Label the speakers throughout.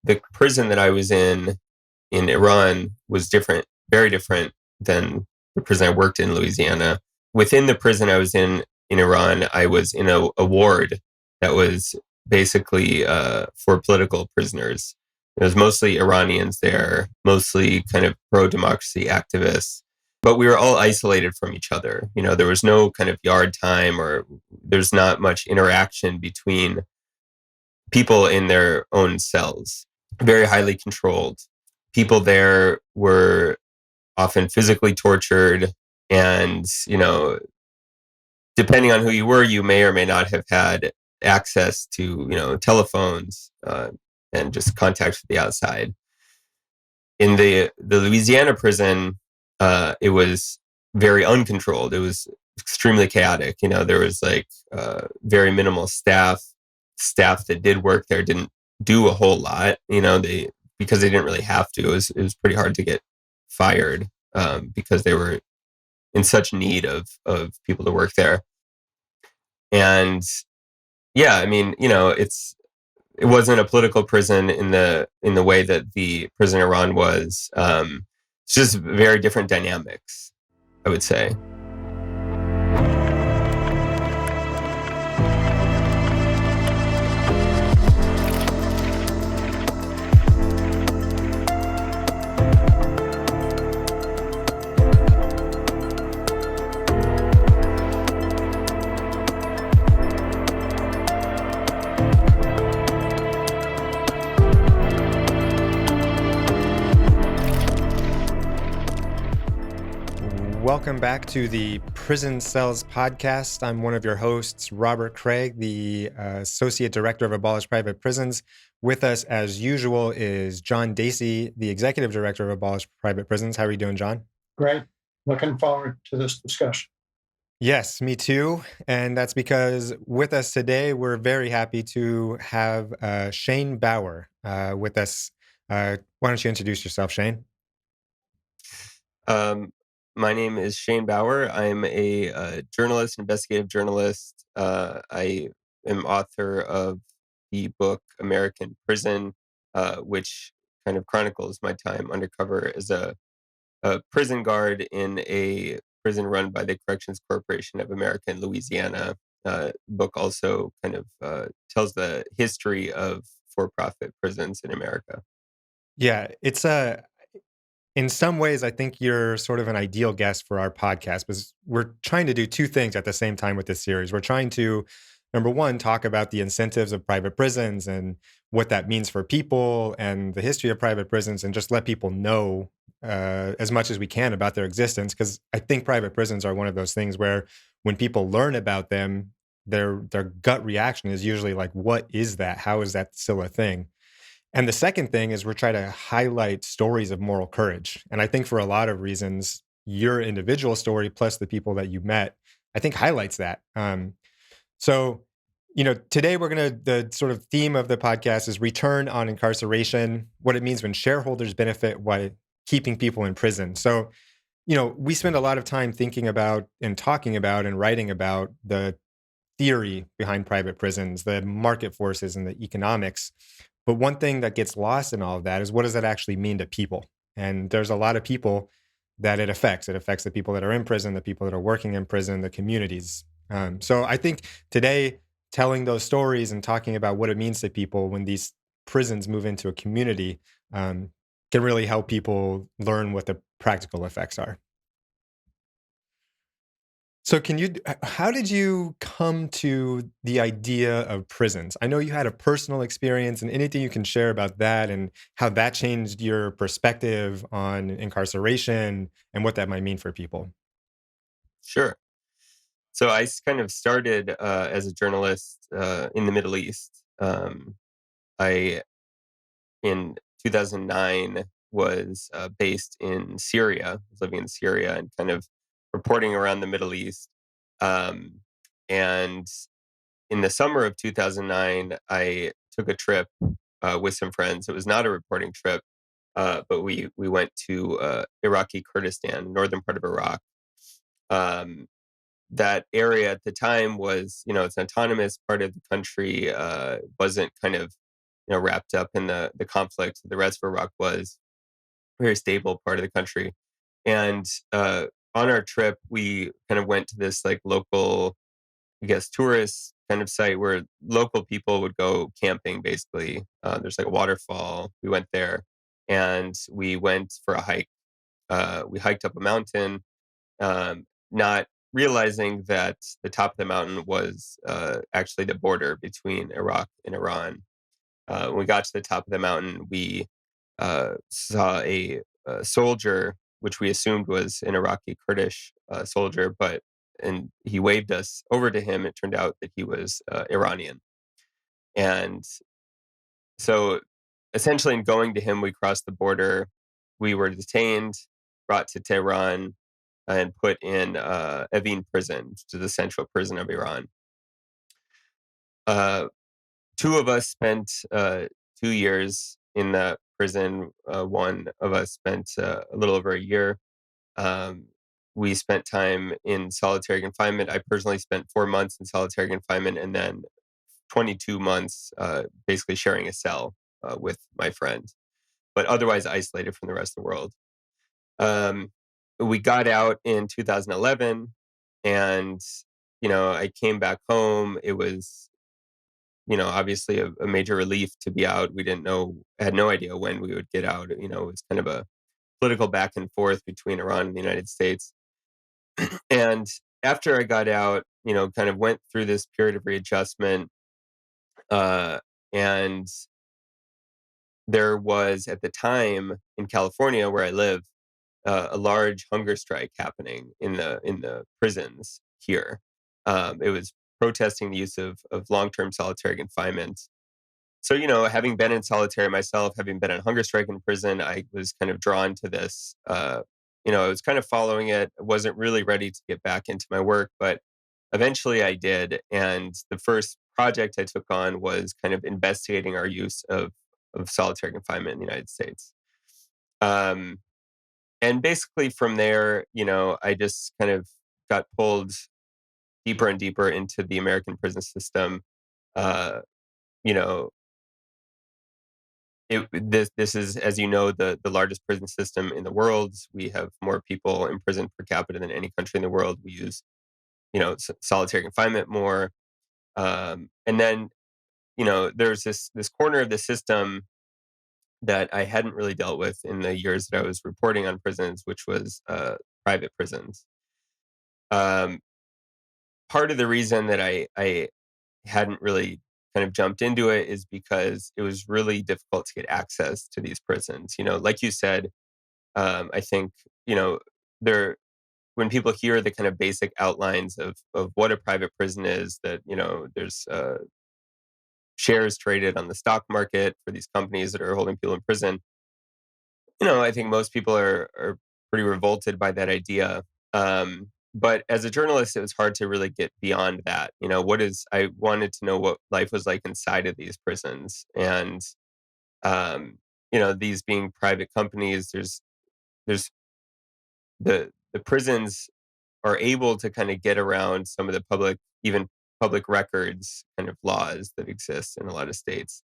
Speaker 1: the prison that I was in Iran was different, very different than the prison I worked in Louisiana. Within the prison I was in Iran, I was in a ward that was basically for political prisoners. It was mostly Iranians there, mostly kind of pro-democracy activists, but we were all isolated from each other. There was no kind of yard time, or there's not much interaction between people in their own cells. Very highly controlled. People there were often physically tortured, and depending on who you were, you may or may not have had access to telephones and just contact with the outside. In the Louisiana prison, it was very uncontrolled. It was extremely chaotic. There was very minimal staff. Staff that did work there didn't do a whole lot. Because they didn't really have to. It was pretty hard to get fired because they were in such need of people to work there. And yeah, I mean, it wasn't a political prison in the way that the prison in Iran was. It's just very different dynamics, I would say.
Speaker 2: Welcome back to the Prison Cells podcast. I'm one of your hosts, Robert Craig, the Associate Director of Abolished Private Prisons. With us, as usual, is John Dacey, the Executive Director of Abolished Private Prisons. How are you doing, John?
Speaker 3: Great. Looking forward to this discussion.
Speaker 2: Yes, me too. And that's because with us today, we're very happy to have Shane Bauer with us. Why don't you introduce yourself, Shane?
Speaker 1: My name is Shane Bauer. I'm a journalist, investigative journalist. I am author of the book American Prison, which kind of chronicles my time undercover as a prison guard in a prison run by the Corrections Corporation of America in Louisiana. The book also kind of tells the history of for-profit prisons in America.
Speaker 2: Yeah, it's in some ways, I think you're sort of an ideal guest for our podcast because we're trying to do two things at the same time with this series. We're trying to, number one, talk about the incentives of private prisons and what that means for people and the history of private prisons, and just let people know as much as we can about their existence. Because I think private prisons are one of those things where when people learn about them, their gut reaction is usually like, what is that? How is that still a thing? And the second thing is we're trying to highlight stories of moral courage. And I think for a lot of reasons, your individual story plus the people that you met, I think highlights that. So, today the sort of theme of the podcast is return on incarceration, what it means when shareholders benefit while keeping people in prison. So, we spend a lot of time thinking about and talking about and writing about the theory behind private prisons, the market forces and the economics. But one thing that gets lost in all of that is what does that actually mean to people? And there's a lot of people that it affects. It affects the people that are in prison, the people that are working in prison, the communities. So I think today, telling those stories and talking about what it means to people when these prisons move into a community can really help people learn what the practical effects are. So how did you come to the idea of prisons? I know you had a personal experience, and anything you can share about that and how that changed your perspective on incarceration and what that might mean for people.
Speaker 1: Sure. So I kind of started as a journalist in the Middle East. I, in 2009, was based in Syria, living in Syria and kind of reporting around the Middle East. And in the summer of 2009, I took a trip with some friends. It was not a reporting trip, but we went to Iraqi Kurdistan, northern part of Iraq. That area at the time was, it's an autonomous part of the country, wasn't kind of, wrapped up in the conflict. The rest of Iraq was a very stable part of the country. And on our trip, we kind of went to this like local, I guess, tourist kind of site where local people would go camping, basically. There's like a waterfall. We went there and we went for a hike. We hiked up a mountain, not realizing that the top of the mountain was actually the border between Iraq and Iran. When we got to the top of the mountain, we saw a soldier, which we assumed was an Iraqi Kurdish soldier, and he waved us over to him. It turned out that he was Iranian. And so essentially in going to him, we crossed the border. We were detained, brought to Tehran, and put in Evin prison, which is the central prison of Iran. Two of us spent 2 years in that prison. One of us spent a little over a year. We spent time in solitary confinement. I personally spent 4 months in solitary confinement and then 22 months basically sharing a cell with my friend, but otherwise isolated from the rest of the world. We got out in 2011 and, I came back home. It was, obviously a major relief to be out. We had no idea when we would get out. It was kind of a political back and forth between Iran and the United States. And after I got out, kind of went through this period of readjustment. And there was at the time in California where I live, a large hunger strike happening in the prisons here. It was protesting the use of long-term solitary confinement. So, having been in solitary myself, having been on hunger strike in prison, I was kind of drawn to this. I was kind of following it. I wasn't really ready to get back into my work, but eventually I did. And the first project I took on was kind of investigating our use of solitary confinement in the United States. And basically from there, I just kind of got pulled deeper and deeper into the American prison system. Uh, you know, this is, as you know, the largest prison system in the world. We have more people in prison per capita than any country in the world. We use, solitary confinement more. And then, there's this corner of the system that I hadn't really dealt with in the years that I was reporting on prisons, which was private prisons. Um, Part of the reason that I hadn't really kind of jumped into it is because it was really difficult to get access to these prisons. Like you said, I think, there when people hear the kind of basic outlines of what a private prison is, that, there's shares traded on the stock market for these companies that are holding people in prison. I think most people are pretty revolted by that idea. But as a journalist, it was hard to really get beyond that. I wanted to know what life was like inside of these prisons. And, these being private companies, there's the prisons are able to kind of get around some of the even public records kind of laws that exist in a lot of states.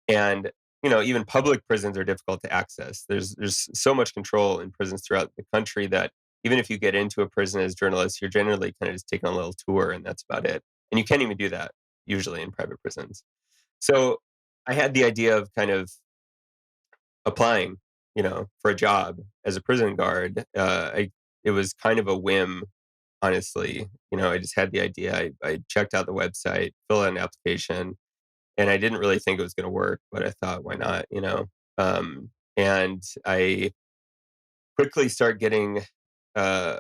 Speaker 1: And, even public prisons are difficult to access. There's so much control in prisons throughout the country that even if you get into a prison as journalists, you're generally kind of just taking a little tour and that's about it. And you can't even do that usually in private prisons. So I had the idea of kind of applying, for a job as a prison guard. It was kind of a whim, honestly. I just had the idea. I checked out the website, filled out an application, and I didn't really think it was going to work, but I thought, why not? And I quickly start getting, uh,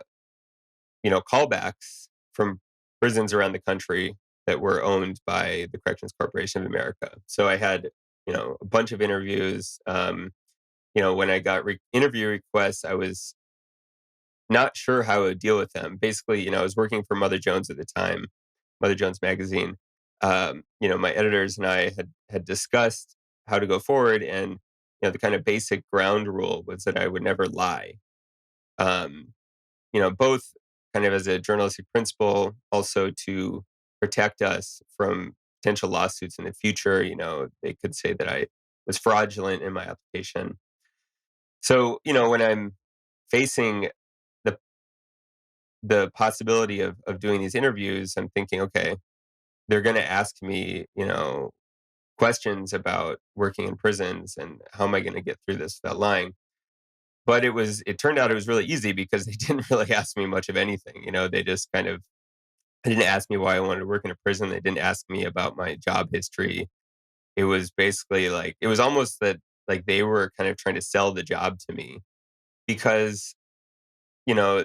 Speaker 1: callbacks from prisons around the country that were owned by the Corrections Corporation of America. So I had, a bunch of interviews. When I got interview requests, I was not sure how I would deal with them. Basically, I was working for Mother Jones at the time, Mother Jones magazine. My editors and I had discussed how to go forward, and the kind of basic ground rule was that I would never lie. Both kind of as a journalistic principle, also to protect us from potential lawsuits in the future. They could say that I was fraudulent in my application. So, when I'm facing the possibility of doing these interviews, I'm thinking, okay, they're going to ask me, questions about working in prisons and how am I going to get through this without lying. But it turned out it was really easy because they didn't really ask me much of anything. They just they didn't ask me why I wanted to work in a prison. They didn't ask me about my job history. It was basically it was almost that they were kind of trying to sell the job to me because, you know,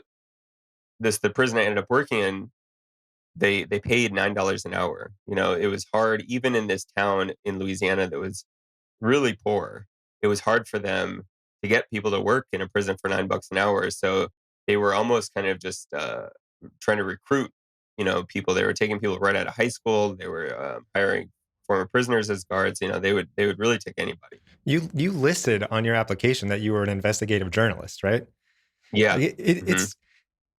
Speaker 1: the prison I ended up working in, they paid $9 an hour. It was hard, even in this town in Louisiana that was really poor. It was hard for them to get people to work in a prison for $9 an hour. So they were almost kind of just trying to recruit, people. They were taking people right out of high school. They were hiring former prisoners as guards. They would really take anybody.
Speaker 2: You listed on your application that you were an investigative journalist, right?
Speaker 1: Yeah.
Speaker 2: It's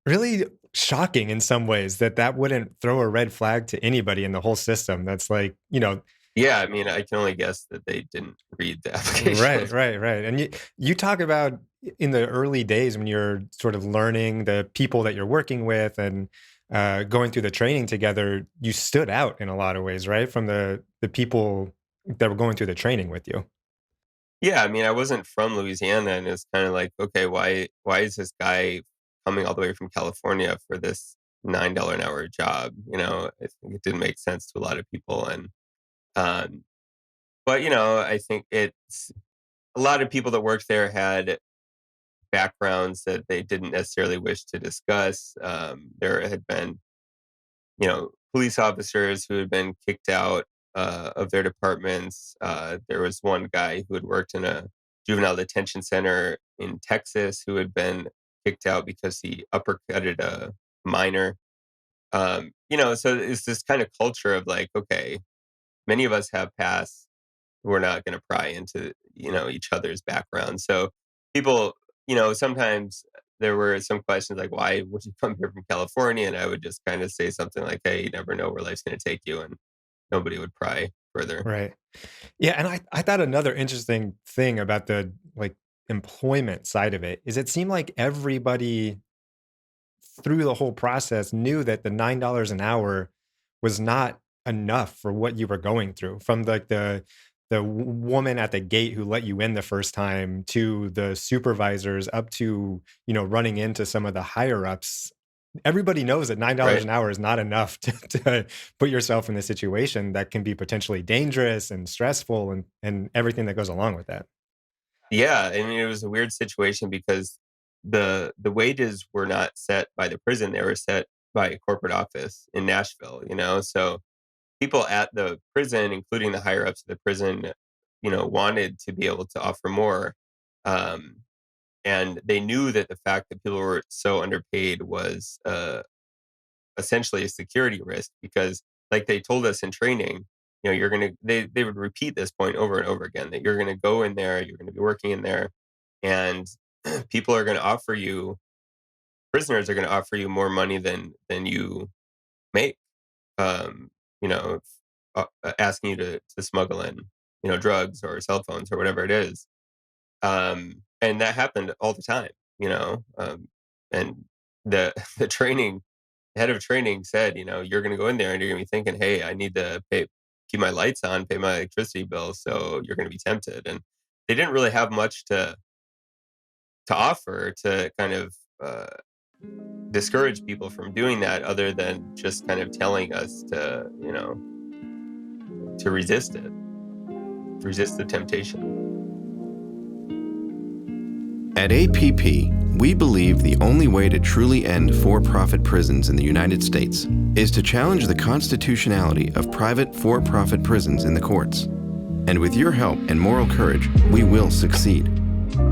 Speaker 2: really shocking in some ways that wouldn't throw a red flag to anybody in the whole system. That's
Speaker 1: Yeah, I mean, I can only guess that they didn't read the application.
Speaker 2: Right. And you talk about in the early days when you're sort of learning the people that you're working with and going through the training together, you stood out in a lot of ways, right? From the people that were going through the training with you.
Speaker 1: Yeah, I mean, I wasn't from Louisiana, and it's kind of like, okay, why is this guy coming all the way from California for this $9 an hour job? I think it didn't make sense to a lot of people, and but I think it's a lot of people that worked there had backgrounds that they didn't necessarily wish to discuss. There had been, police officers who had been kicked out of their departments. There was one guy who had worked in a juvenile detention center in Texas who had been kicked out because he uppercutted a minor. So it's this kind of culture of okay, many of us have pasts. We're not going to pry into, each other's background. So people, sometimes there were some questions like, why would you come here from California? And I would just kind of say something like, hey, you never know where life's going to take you. And nobody would pry further.
Speaker 2: Right. Yeah. And I thought another interesting thing about the employment side of it is it seemed like everybody through the whole process knew that the $9 an hour was not enough for what you were going through, from the woman at the gate who let you in the first time to the supervisors up to, running into some of the higher ups. Everybody knows that $9 an hour is not enough to put yourself in a situation that can be potentially dangerous and stressful and everything that goes along with that.
Speaker 1: Yeah. I mean, it was a weird situation because the wages were not set by the prison. They were set by a corporate office in Nashville, so people at the prison, including the higher ups of the prison, wanted to be able to offer more. And they knew that the fact that people were so underpaid was essentially a security risk because, like they told us in training, they would repeat this point over and over again, that you're going to go in there, you're going to be working in there, and people are going to offer you, prisoners are going to offer you more money than you make. Asking you to smuggle in, drugs or cell phones or whatever it is. And that happened all the time, and the head of training said, you're going to go in there and you're going to be thinking, hey, I need to keep my lights on, pay my electricity bill. So you're going to be tempted. And they didn't really have much to offer to kind of, discourage people from doing that, other than just kind of telling us to resist the temptation.
Speaker 4: At APP, we believe the only way to truly end for-profit prisons in the United States is to challenge the constitutionality of private for-profit prisons in the courts. And with your help and moral courage, we will succeed.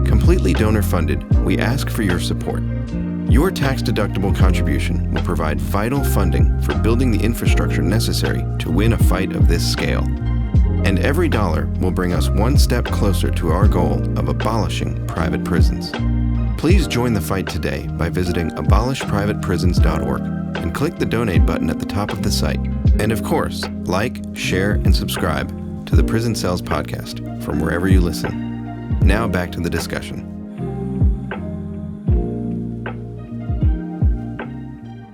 Speaker 4: Completely donor-funded, we ask for your support. Your tax-deductible contribution will provide vital funding for building the infrastructure necessary to win a fight of this scale. And every dollar will bring us one step closer to our goal of abolishing private prisons. Please join the fight today by visiting abolishprivateprisons.org and click the donate button at the top of the site. And of course, like, share, and subscribe to the Prison Cells podcast from wherever you listen. Now back to the discussion.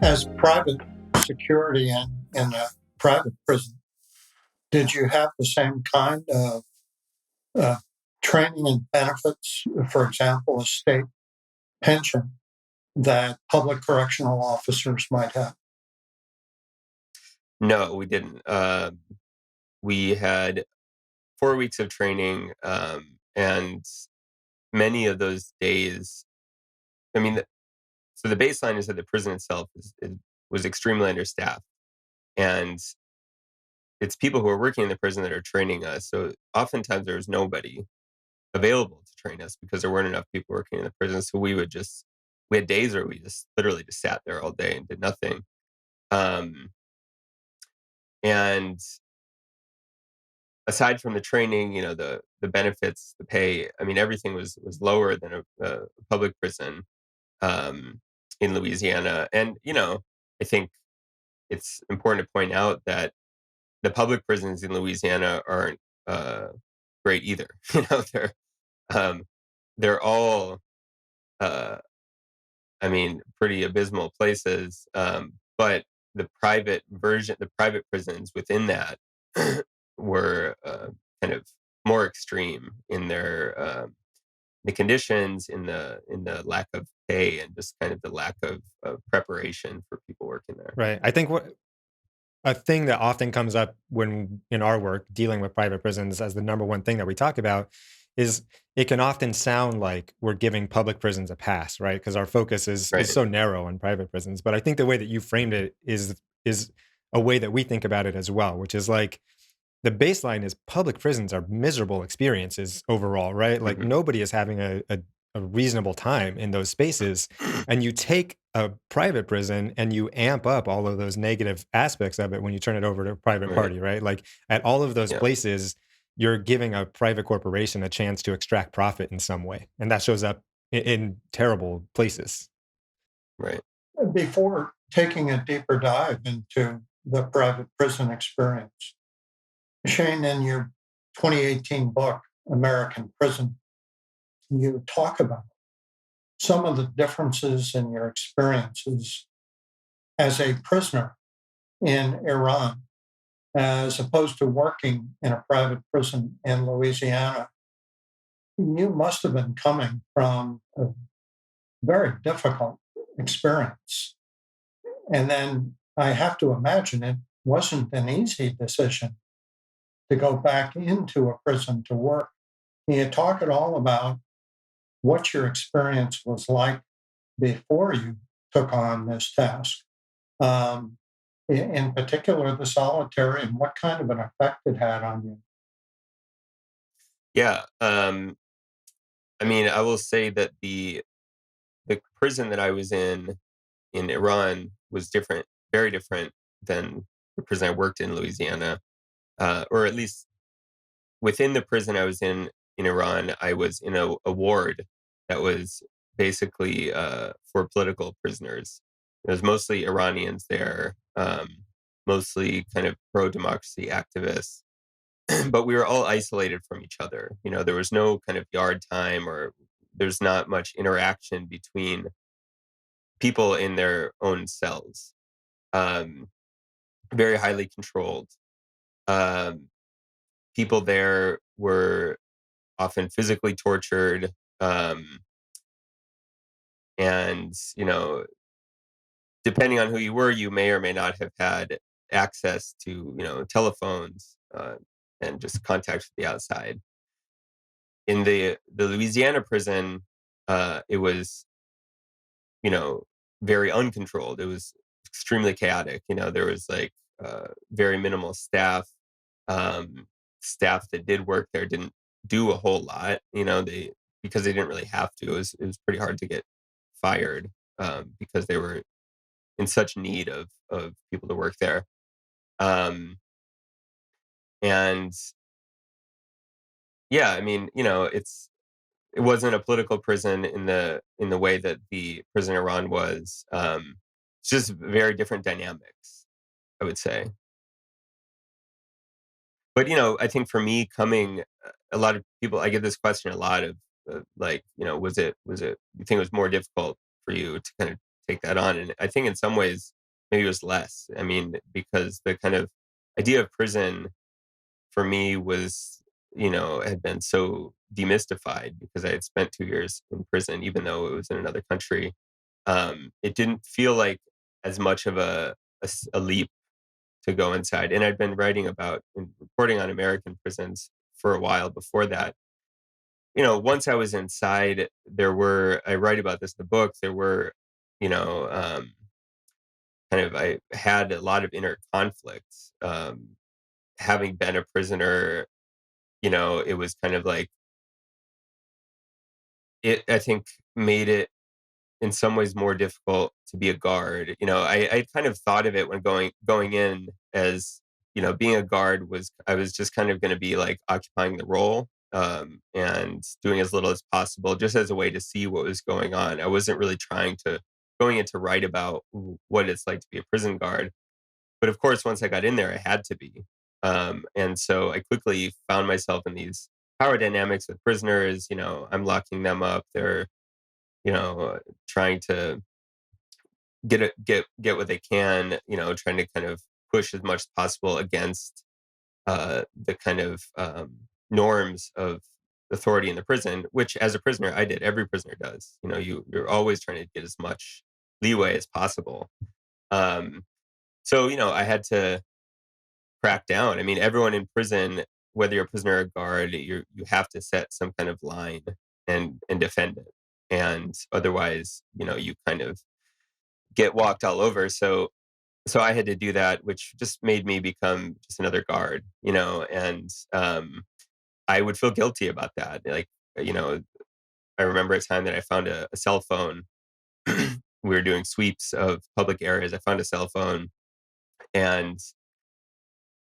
Speaker 3: As private security in a private prison, did you have the same kind of training and benefits, for example, a state pension that public correctional officers might have?
Speaker 1: No, we didn't. We had 4 weeks of training, and many of those days, I mean, so the baseline is that the prison itself was extremely understaffed, and it's people who are working in the prison that are training us. So oftentimes there was nobody available to train us because there weren't enough people working in the prison. So we had days where we just literally just sat there all day and did nothing. And aside from the training, the benefits, the pay, I mean, everything was lower than a public prison in Louisiana. And, I think it's important to point out that the public prisons in Louisiana aren't great either. They're all, pretty abysmal places. But the private prisons within that were kind of more extreme in their the conditions, in the lack of pay, and just kind of the lack of preparation for people working there.
Speaker 2: Right. I think a thing that often comes up when in our work dealing with private prisons as the number one thing that we talk about is it can often sound like we're giving public prisons a pass, right? Because our focus is
Speaker 1: Right.
Speaker 2: so narrow on private prisons. But I think the way that you framed it is a way that we think about it as well, which is like the baseline is public prisons are miserable experiences overall, right? Like
Speaker 1: Mhm.
Speaker 2: nobody is having a reasonable time in those spaces. And you take a private prison and you amp up all of those negative aspects of it when you turn it over to a private
Speaker 1: Right.
Speaker 2: party, right? Like at all of those
Speaker 1: Yeah.
Speaker 2: places, you're giving a private corporation a chance to extract profit in some way. And that shows up in terrible places.
Speaker 1: Right.
Speaker 3: Before taking a deeper dive into the private prison experience, Shane, in your 2018 book, American Prison, you talk about some of the differences in your experiences as a prisoner in Iran, as opposed to working in a private prison in Louisiana. You must have been coming from a very difficult experience. And then I have to imagine it wasn't an easy decision to go back into a prison to work. Can you talk at all about what your experience was like before you took on this task? In particular, the solitary, and what kind of an effect it had on you?
Speaker 1: Yeah. I will say that the prison that I was in Iran was different, very different than the prison I worked in Louisiana, or at least within the prison I was in Iran. I was in a ward that was basically for political prisoners. It was mostly Iranians there, mostly kind of pro-democracy activists. But we were all isolated from each other. There was no kind of yard time, or there's not much interaction between people in their own cells. Um, Very highly controlled. Um, People there were often physically tortured. And, depending on who you were, you may or may not have had access to, telephones, and just contact with the outside. In the Louisiana prison, it was, very uncontrolled. It was extremely chaotic. There was like very minimal staff. Staff that did work there didn't do a whole lot. Because they didn't really have to. It was pretty hard to get fired, because they were in such need of people to work there. And yeah, it's it wasn't a political prison in the way that the prison in Iran was. It's just very different dynamics, I would say. But I think for me, coming, a lot of people, I get this question a lot of, like, was it? You think it was more difficult for you to kind of take that on? And I think in some ways, maybe it was less. I mean, because the kind of idea of prison for me was, had been so demystified because I had spent 2 years in prison, even though it was in another country. It didn't feel like as much of a leap to go inside. And I'd been writing about and reporting on American prisons for a while before that. Once I was inside, I write about this in the book, there were, you know, um, I had a lot of inner conflicts. Having been a prisoner, it was kind of like, I think, made it in some ways more difficult to be a guard. I kind of thought of it when going in as, being a guard I was just kind of going to be like occupying the role, and doing as little as possible just as a way to see what was going on. I wasn't really going in to write about what it's like to be a prison guard. But of course, once I got in there, I had to be. And so I quickly found myself in these power dynamics with prisoners. I'm locking them up. They're, trying to get what they can, trying to kind of push as much as possible against the kind of norms of authority in the prison, which as a prisoner I did. Every prisoner does. You're always trying to get as much leeway as possible. Um, so I had to crack down. I mean, everyone in prison, whether you're a prisoner or a guard, you have to set some kind of line and defend it, and otherwise, you kind of get walked all over. So I had to do that, which just made me become just another guard, and I would feel guilty about that. Like, you know, I remember a time that I found a cell phone. We were doing sweeps of public areas. I found a cell phone, and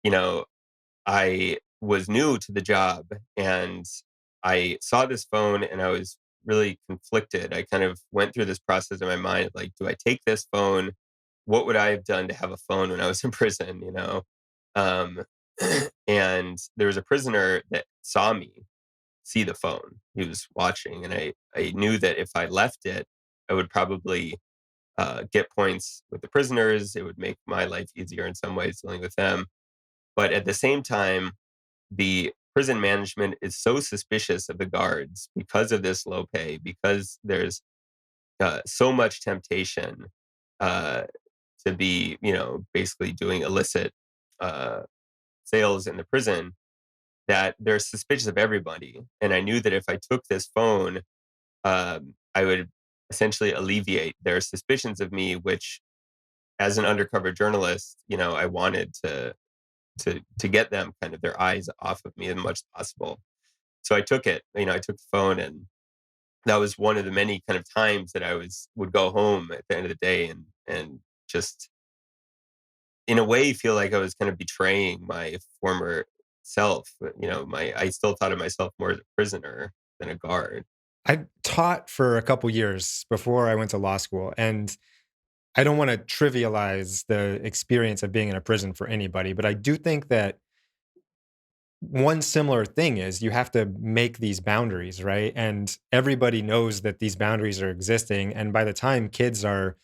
Speaker 1: you know, I was new to the job, and I saw this phone and I was really conflicted. I kind of went through this process in my mind, like, do I take this phone? What would I have done to have a phone when I was in prison? Um, and there was a prisoner that saw me see the phone. He was watching, and I knew that if I left it, I would probably get points with the prisoners. It would make my life easier in some ways dealing with them. But at the same time, the prison management is so suspicious of the guards because of this low pay, because there's so much temptation uh, to be, basically doing illicit uh, sales in the prison, that they're suspicious of everybody. And I knew that if I took this phone, I would essentially alleviate their suspicions of me, which, as an undercover journalist, I wanted to get them kind of their eyes off of me as much as possible. So I took it. I took the phone, and that was one of the many kind of times that would go home at the end of the day and just, in a way, feel like I was kind of betraying my former self. I still thought of myself more as a prisoner than a guard.
Speaker 2: I taught for a couple years before I went to law school, and I don't want to trivialize the experience of being in a prison for anybody, but I do think that one similar thing is you have to make these boundaries, right? And everybody knows that these boundaries are existing. And by the time kids are,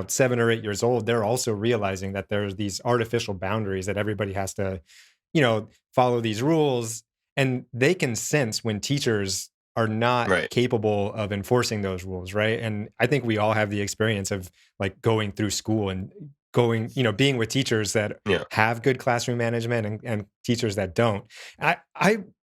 Speaker 2: 7 or 8 years old, they're also realizing that there's these artificial boundaries that everybody has to, follow these rules. And they can sense when teachers are not
Speaker 1: Right.
Speaker 2: capable of enforcing those rules, right? And I think we all have the experience of like going through school and being with teachers that
Speaker 1: Yeah.
Speaker 2: have good classroom management and teachers that don't. I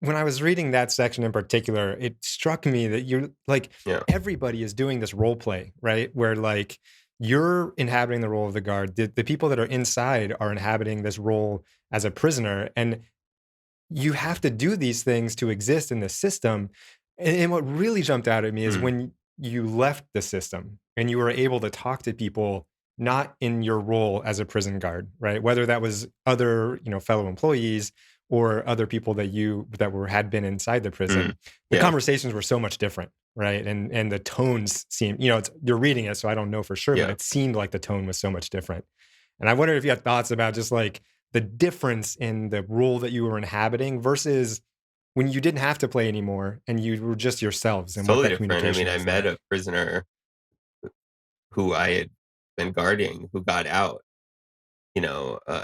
Speaker 2: when I was reading that section in particular, it struck me that you're like
Speaker 1: Yeah.
Speaker 2: everybody is doing this role play, right? Where like you're inhabiting the role of the guard. The people that are inside are inhabiting this role as a prisoner. And you have to do these things to exist in the system. And what really jumped out at me is
Speaker 1: Mm.
Speaker 2: when you left the system and you were able to talk to people not in your role as a prison guard, right? Whether that was other, fellow employees or other people that had been inside the prison, the
Speaker 1: Yeah,
Speaker 2: conversations were so much different, right? And the tones seemed, you're reading it, so I don't know for sure, but
Speaker 1: yeah.
Speaker 2: it seemed like the tone was so much different. And I wonder if you had thoughts about just like the difference in the role that you were inhabiting versus when you didn't have to play anymore and you were just yourselves,
Speaker 1: It's
Speaker 2: and what
Speaker 1: totally
Speaker 2: that
Speaker 1: different. I mean,
Speaker 2: communication
Speaker 1: I
Speaker 2: was
Speaker 1: met
Speaker 2: like.
Speaker 1: a prisoner who I had been guarding who got out,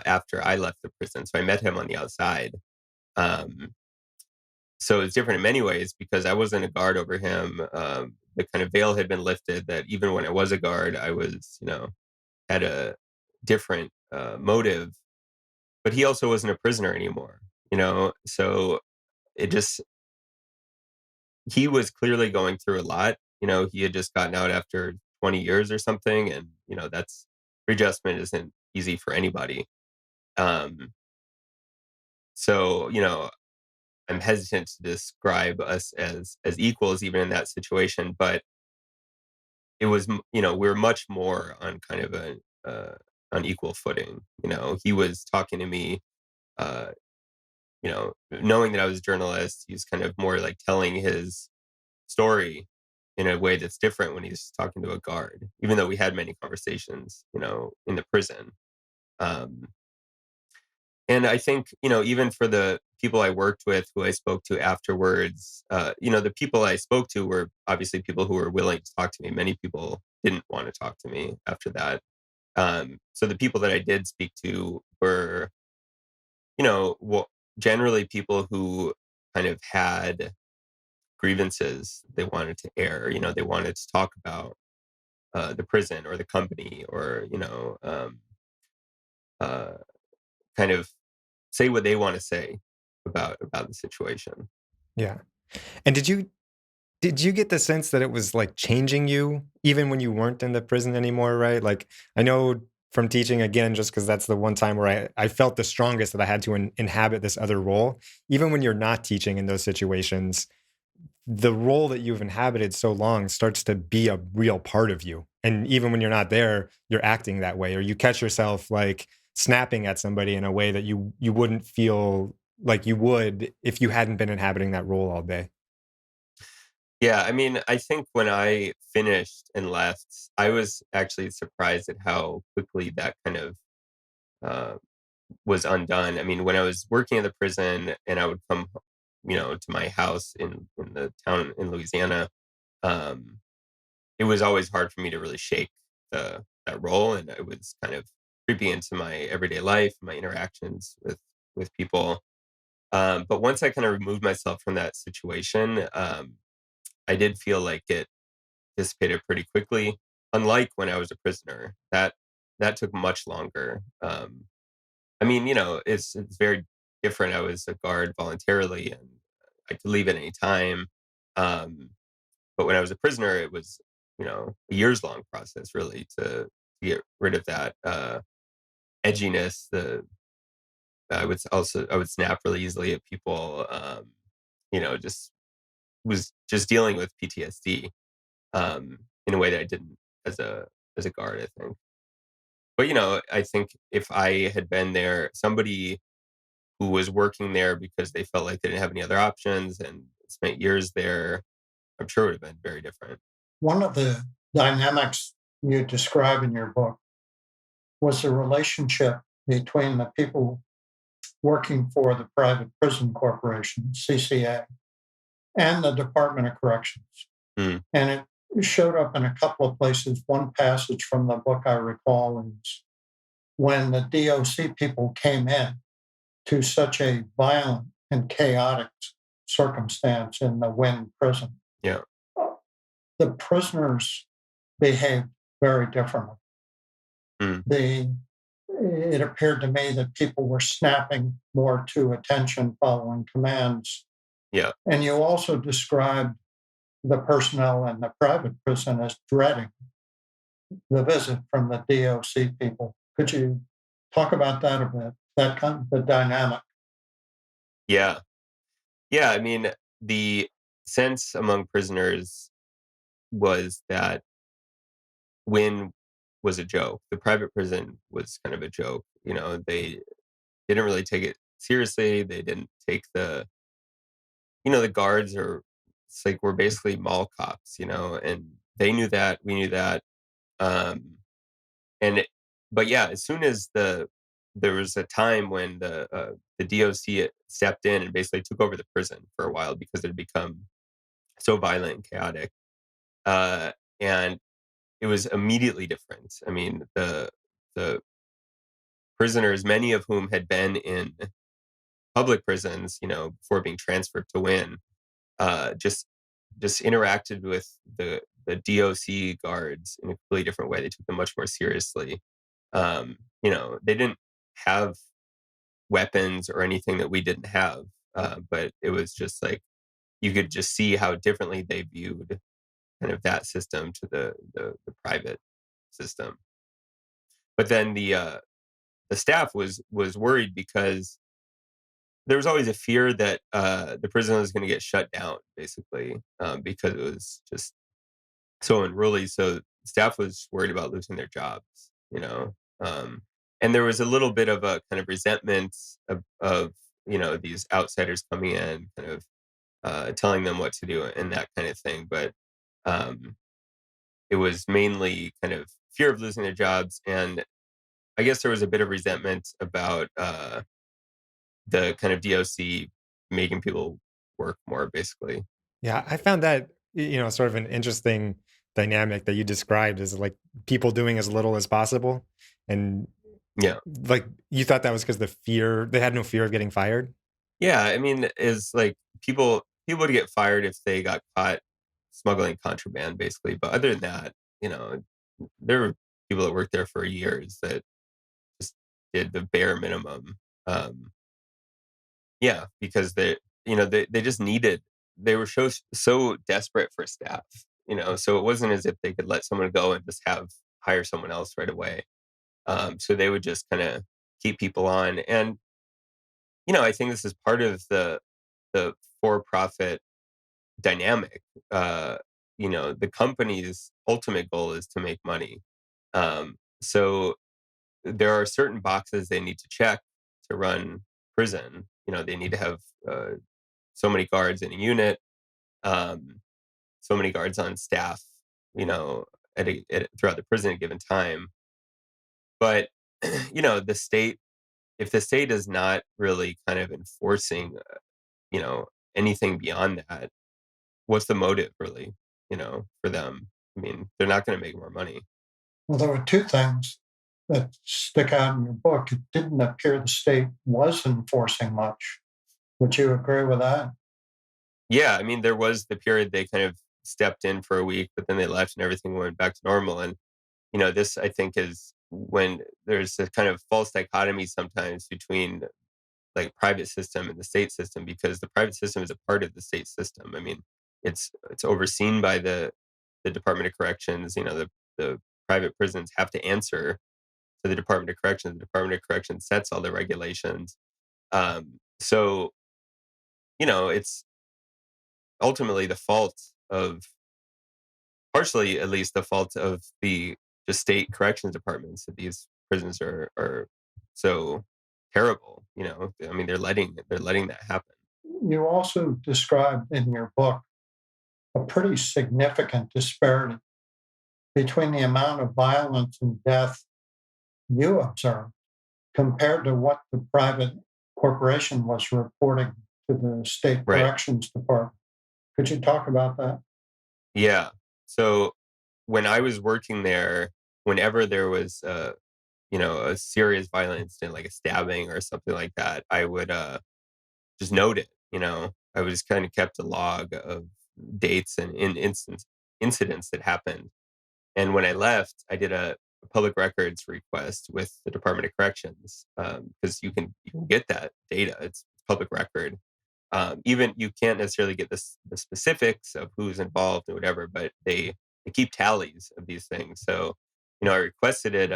Speaker 1: after I left the prison. So I met him on the outside. Um, so it's different in many ways because I wasn't a guard over him. The kind of veil had been lifted that even when I was a guard, I was, had a different motive, but he also wasn't a prisoner anymore. So it just, he was clearly going through a lot. He had just gotten out after 20 years or something. And, that's readjustment isn't easy for anybody. Um, so, I'm hesitant to describe us as equals even in that situation, but it was, we were much more on kind of on equal footing. He was talking to me, uh, knowing that I was a journalist. He was kind of more like telling his story in a way that's different when he's talking to a guard, even though we had many conversations, in the prison. Um, and I think, even for the people I worked with who I spoke to afterwards, the people I spoke to were obviously people who were willing to talk to me. Many people didn't want to talk to me after that. So the people that I did speak to were, generally people who kind of had grievances they wanted to air. They wanted to talk about the prison or the company or, uh, kind of say what they want to say about the situation.
Speaker 2: Yeah. And did you get the sense that it was like changing you even when you weren't in the prison anymore, right? Like I know from teaching again, just because that's the one time where I felt the strongest that I had to inhabit this other role. Even when you're not teaching in those situations, the role that you've inhabited so long starts to be a real part of you. And even when you're not there, you're acting that way, or you catch yourself like snapping at somebody in a way that you wouldn't feel like you would if you hadn't been inhabiting that role all day.
Speaker 1: Yeah, I mean, I think when I finished and left, I was actually surprised at how quickly that kind of uh, was undone. I mean, when I was working in the prison and I would come, to my house in the town in Louisiana, um, it was always hard for me to really shake that role, and it was kind of creeping into my everyday life, my interactions with people. But once I kind of removed myself from that situation, I did feel like it dissipated pretty quickly. Unlike when I was a prisoner, that took much longer. I mean, it's very different. I was a guard voluntarily, and I could leave at any time. Um, but when I was a prisoner, it was a years long process really to get rid of that edginess. I would snap really easily at people. Just was just dealing with PTSD in a way that I didn't as a guard, I think. But I think if I had been there, somebody who was working there because they felt like they didn't have any other options and spent years there, I'm sure it would have been very different.
Speaker 3: One of the dynamics you describe in your book was the relationship between the people working for the Private Prison Corporation, CCA, and the Department of Corrections.
Speaker 1: Mm,
Speaker 3: And it showed up in a couple of places. One passage from the book I recall is when the DOC people came in to such a violent and chaotic circumstance in the Wynn prison.
Speaker 1: yeah.
Speaker 3: The prisoners behaved very differently.
Speaker 1: Mm,
Speaker 3: It appeared to me that people were snapping more to attention following commands.
Speaker 1: yeah.
Speaker 3: And you also described the personnel in the private prison as dreading the visit from the DOC people. Could you talk about that a bit? That kind of the dynamic.
Speaker 1: Yeah. Yeah. I mean, the sense among prisoners was that Wynn was a joke. The private prison was kind of a joke. They didn't really take it seriously. They didn't take the guards are, it's like we're basically mall cops, and they knew that, we knew that. Um, and it, but yeah, as soon as there was a time when the DOC stepped in and basically took over the prison for a while because it had become so violent and chaotic. Uh, and it was immediately different. I mean, the prisoners, many of whom had been in public prisons, before being transferred to Wynn, just interacted with the DOC guards in a completely different way. They took them much more seriously. They didn't have weapons or anything that we didn't have, but it was just like you could just see how differently they viewed kind of that system to the private system. But then the staff was worried because there was always a fear that the prison was going to get shut down, basically, because it was just so unruly. So staff was worried about losing their jobs. And there was a little bit of a kind of resentment of these outsiders coming in, kind of telling them what to do and that kind of thing. But um, it was mainly kind of fear of losing their jobs, and I guess there was a bit of resentment about the kind of DOC making people work more, basically.
Speaker 2: Yeah, I found that, sort of an interesting dynamic that you described as like people doing as little as possible. And
Speaker 1: Yeah.
Speaker 2: like you thought that was because they had no fear of getting fired.
Speaker 1: Yeah, I mean, is like people would get fired if they got caught smuggling contraband, basically. But other than that, there were people that worked there for years that just did the bare minimum. Um, yeah, because they just needed, they were so desperate for staff, so it wasn't as if they could let someone go and just hire someone else right away. So they would just kind of keep people on. And I think this is part of the for-profit dynamic. The company's ultimate goal is to make money. So there are certain boxes they need to check to run prison. They need to have so many guards in a unit, um, so many guards on staff, throughout the prison at a given time. But the state, if the state is not really kind of enforcing, anything beyond that, what's the motive really, for them? I mean, they're not going to make more money.
Speaker 3: Well, there were two things that stick out in your book. It didn't appear the state was enforcing much. Would you agree with that?
Speaker 1: Yeah, I mean, there was the period they kind of stepped in for a week, but then they left and everything went back to normal. And, this I think is when there's a kind of false dichotomy sometimes between like private system and the state system, because the private system is a part of the state system. I mean, it's overseen by the Department of Corrections. The private prisons have to answer to the Department of Corrections. The Department of Corrections sets all the regulations. So it's ultimately the fault of, partially at least, the fault of the state corrections departments that these prisons are so terrible. I mean, they're letting that happen.
Speaker 3: You also described in your book a pretty significant disparity between the amount of violence and death you observed compared to what the private corporation was reporting to the state
Speaker 1: Right.
Speaker 3: corrections department. Could you talk about that?
Speaker 1: Yeah. So when I was working there, whenever there was a serious violent incident like a stabbing or something like that, I would just note it. I was just kind of kept a log of dates and incidents that happened. And when I left, I did a public records request with the Department of Corrections, because you can get that data. It's public record. Even you can't necessarily get the specifics of who's involved or whatever, but they keep tallies of these things. So I requested it,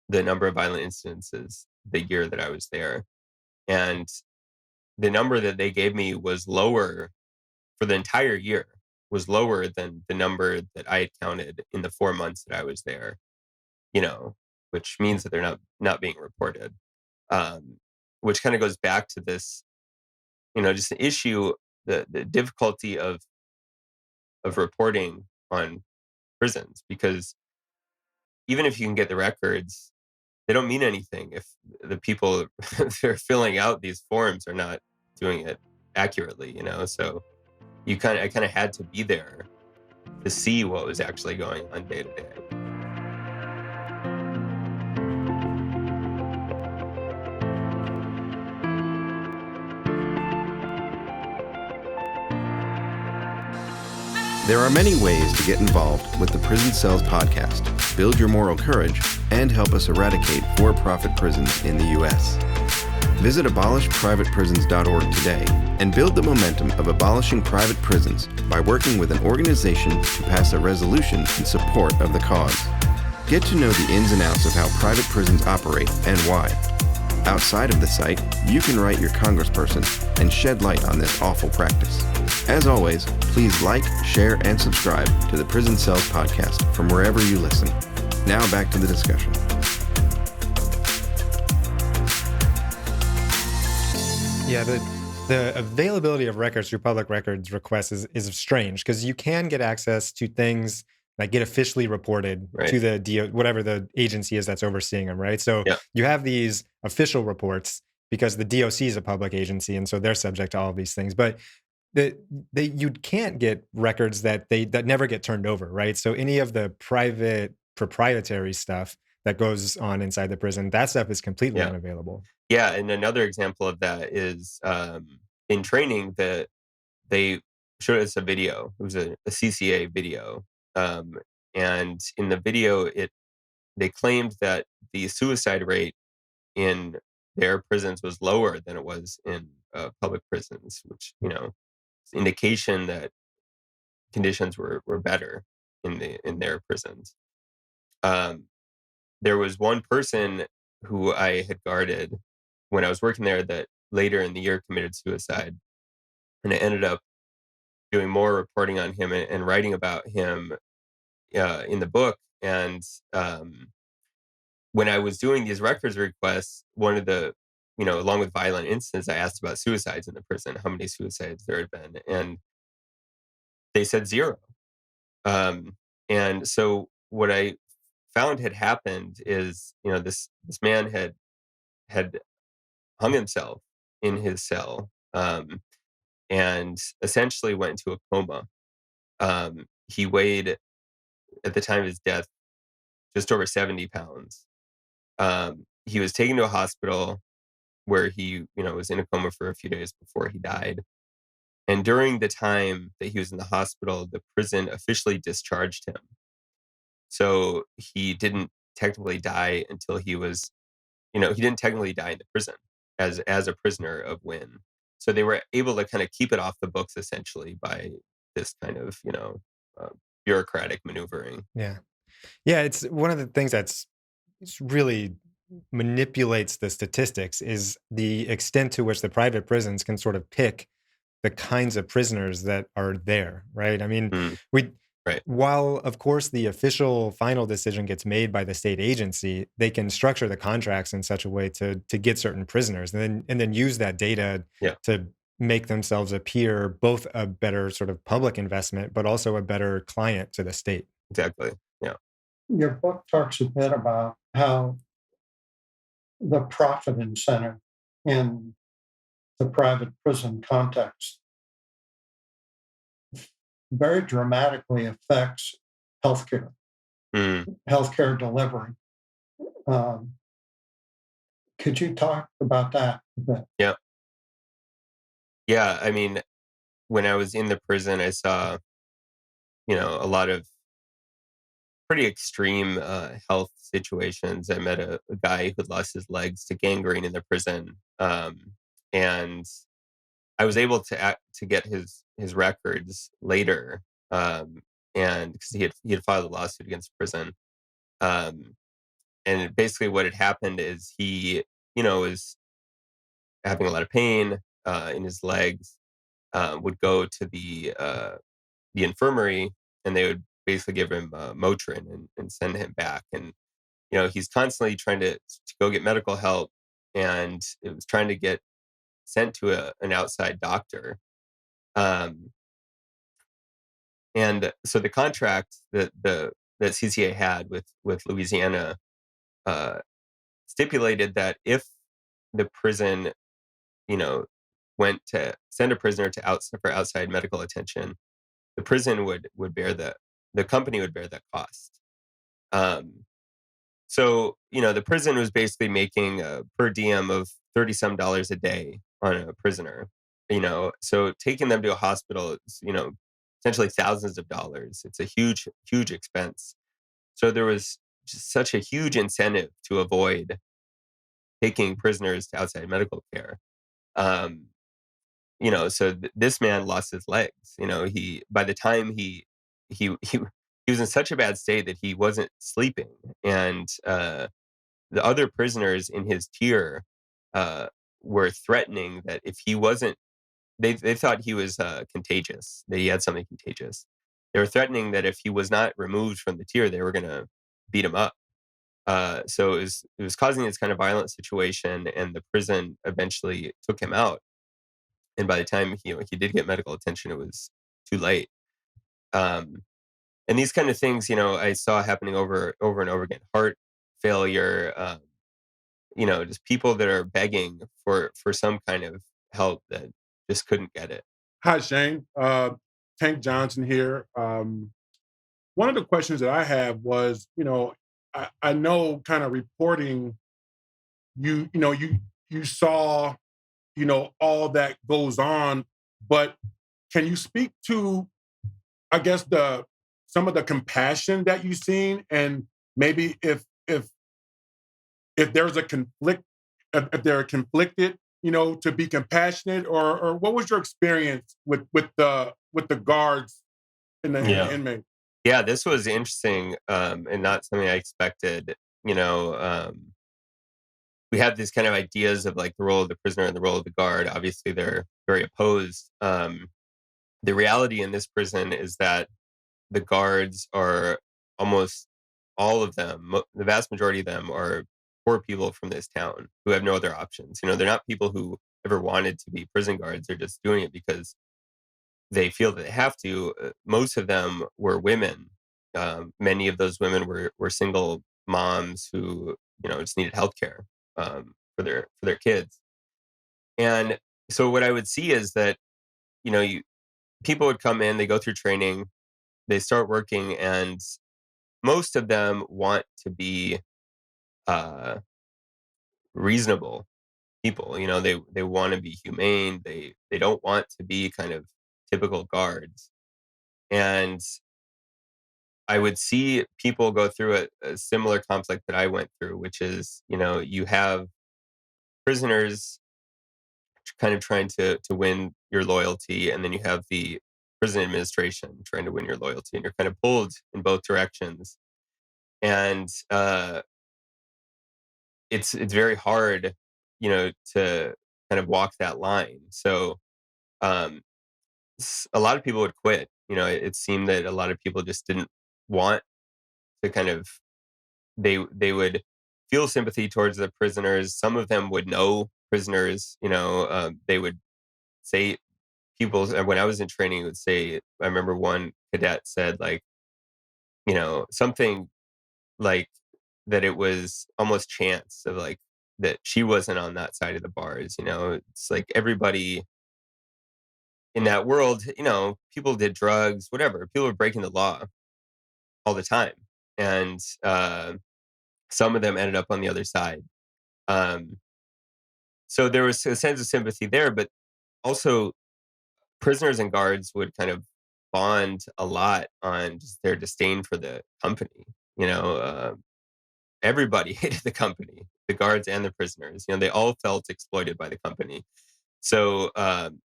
Speaker 1: the number of violent incidences the year that I was there, and the number that they gave me was lower for the entire year, was lower than the number that I had counted in the 4 months that I was there, you know, which means that they're not being reported. Um, which kind of goes back to this, just the issue, the difficulty of reporting on prisons, because even if you can get the records, they don't mean anything if the people they're filling out these forms are not doing it accurately, So I kind of had to be there to see what was actually going on day to day.
Speaker 4: There are many ways to get involved with the Prison Cells podcast, build your moral courage, and help us eradicate for-profit prisons in the U.S. Visit abolishprivateprisons.org today and build the momentum of abolishing private prisons by working with an organization to pass a resolution in support of the cause. Get to know the ins and outs of how private prisons operate and why. Outside of the site, you can write your congressperson and shed light on this awful practice. As always, please like, share, and subscribe to the Prison Cells podcast from wherever you listen. Now back to the discussion.
Speaker 2: Yeah, the availability of records through public records requests is strange, because you can get access to things that get officially reported to the whatever the agency is that's overseeing them, right? So you have these official reports because the DOC is a public agency, and so they're subject to all of these things. But you can't get records that never get turned over, right? So any of the private proprietary stuff that goes on inside the prison, that stuff is completely unavailable.
Speaker 1: Yeah, and another example of that is in training that they showed us a video. It was a CCA video, and in the video, they claimed that the suicide rate in their prisons was lower than it was in public prisons, which indication that conditions were better in their prisons. There was one person who I had guarded when I was working there that later in the year committed suicide, and I ended up doing more reporting on him and writing about him in the book. And when I was doing these records requests, one of the along with violent incidents, I asked about suicides in the prison, how many suicides there had been, and they said 0. And so what I found had happened is, this man had hung himself in his cell, and essentially went into a coma. He weighed, at the time of his death, just over 70 pounds. He was taken to a hospital where he, was in a coma for a few days before he died. And during the time that he was in the hospital, the prison officially discharged him. So he didn't technically die until he was, he didn't technically die in the prison as a prisoner of Wynne. So they were able to kind of keep it off the books essentially by this kind of, bureaucratic maneuvering.
Speaker 2: Yeah. Yeah. It's one of the things it's really manipulates the statistics is the extent to which the private prisons can sort of pick the kinds of prisoners that are there, right? I mean, while of course the official final decision gets made by the state agency, they can structure the contracts in such a way to get certain prisoners, and then use that data to make themselves appear both a better sort of public investment, but also a better client to the state.
Speaker 1: Exactly. Yeah.
Speaker 3: Your book talks a bit about how the profit incentive in the private prison context very dramatically affects healthcare, healthcare delivery. Could you talk about that a bit?
Speaker 1: Yeah. Yeah. I mean, when I was in the prison, I saw, a lot of pretty extreme health situations. I met a guy who lost his legs to gangrene in the prison, and I was able to get his records later, and because he had filed a lawsuit against the prison, and basically what had happened is he was having a lot of pain in his legs, would go to the infirmary, and they would basically give him Motrin and send him back. And he's constantly trying to go get medical help, and it was trying to get sent to an outside doctor. Um, and so the contract that CCA had with Louisiana uh, stipulated that if the prison, you know, went to send a prisoner to for outside medical attention, the prison would bear the company would bear that cost. Um, so the prison was basically making a per diem of 30 some dollars a day on a prisoner. So taking them to a hospital is essentially thousands of dollars. It's a huge expense. So there was just such a huge incentive to avoid taking prisoners to outside medical care. Um, so this man lost his legs. He by the time he was in such a bad state that he wasn't sleeping, and the other prisoners in his tier uh, were threatening that if he wasn't, they thought he was contagious, that he had something contagious. They were threatening that if he was not removed from the tier, they were going to beat him up. So it was causing this kind of violent situation, and the prison eventually took him out. And by the time he did get medical attention, it was too late. Um, and these kind of things, I saw happening over and over again. Heart failure, just people that are begging for some kind of help that just couldn't get it.
Speaker 5: Hi, Shane. Tank Johnson here. One of the questions that I have was, I know kind of reporting, you saw, all that goes on, but can you speak to, I guess, some of the compassion that you've seen, and maybe if there's a conflict, if they're conflicted, to be compassionate, or what was your experience with the guards and
Speaker 1: Yeah.
Speaker 5: the inmates?
Speaker 1: Yeah, this was interesting, and not something I expected. We have these kind of ideas of like the role of the prisoner and the role of the guard. Obviously, they're very opposed. The reality in this prison is that the guards are almost all of them, the vast majority of them are poor people from this town who have no other options. They're not people who ever wanted to be prison guards. They're just doing it because they feel that they have to. Most of them were women. Many of those women were single moms who just needed health care for their kids. And so what I would see is that people would come in, they go through training, they start working, and most of them want to be uh, reasonable people. They want to be humane. They don't want to be kind of typical guards. And I would see people go through a similar conflict that I went through, which is, you have prisoners kind of trying to win your loyalty, and then you have the prison administration trying to win your loyalty, and you're kind of pulled in both directions. And it's very hard, to kind of walk that line. So um, a lot of people would quit. It seemed that a lot of people just didn't want to kind of they would feel sympathy towards the prisoners. Some of them would know prisoners. They would say people when I was in training would say. I remember one cadet said like, something like that it was almost chance of like that she wasn't on that side of the bars. It's like everybody in that world, people did drugs, whatever. People were breaking the law all the time. And some of them ended up on the other side. Um, so there was a sense of sympathy there, but also prisoners and guards would kind of bond a lot on just their disdain for the company. Everybody hated the company, the guards and the prisoners. They all felt exploited by the company. So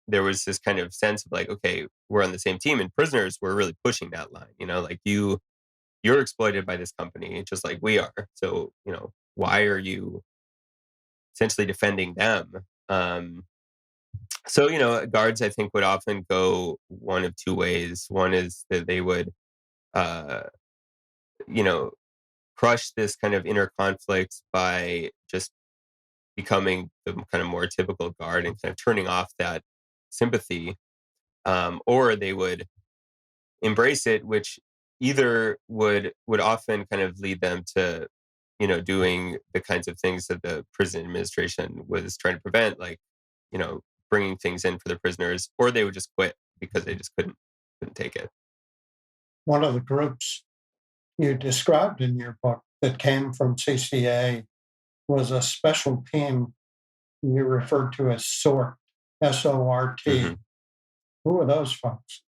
Speaker 1: there was this kind of sense of like, okay, we're on the same team, and prisoners were really pushing that line. Like you're exploited by this company just like we are. So why are you essentially defending them? So guards I think would often go one of two ways. One is that they would, uh, you know, crush this kind of inner conflict by just becoming the kind of more typical guard and kind of turning off that sympathy, or they would embrace it, which either would often kind of lead them to, doing the kinds of things that the prison administration was trying to prevent, like, bringing things in for the prisoners, or they would just quit because they just couldn't take it.
Speaker 3: One of the groups you described in your book that came from CCA was a special team you referred to as SORT, SORT.
Speaker 1: Mm-hmm.
Speaker 3: Who are those folks?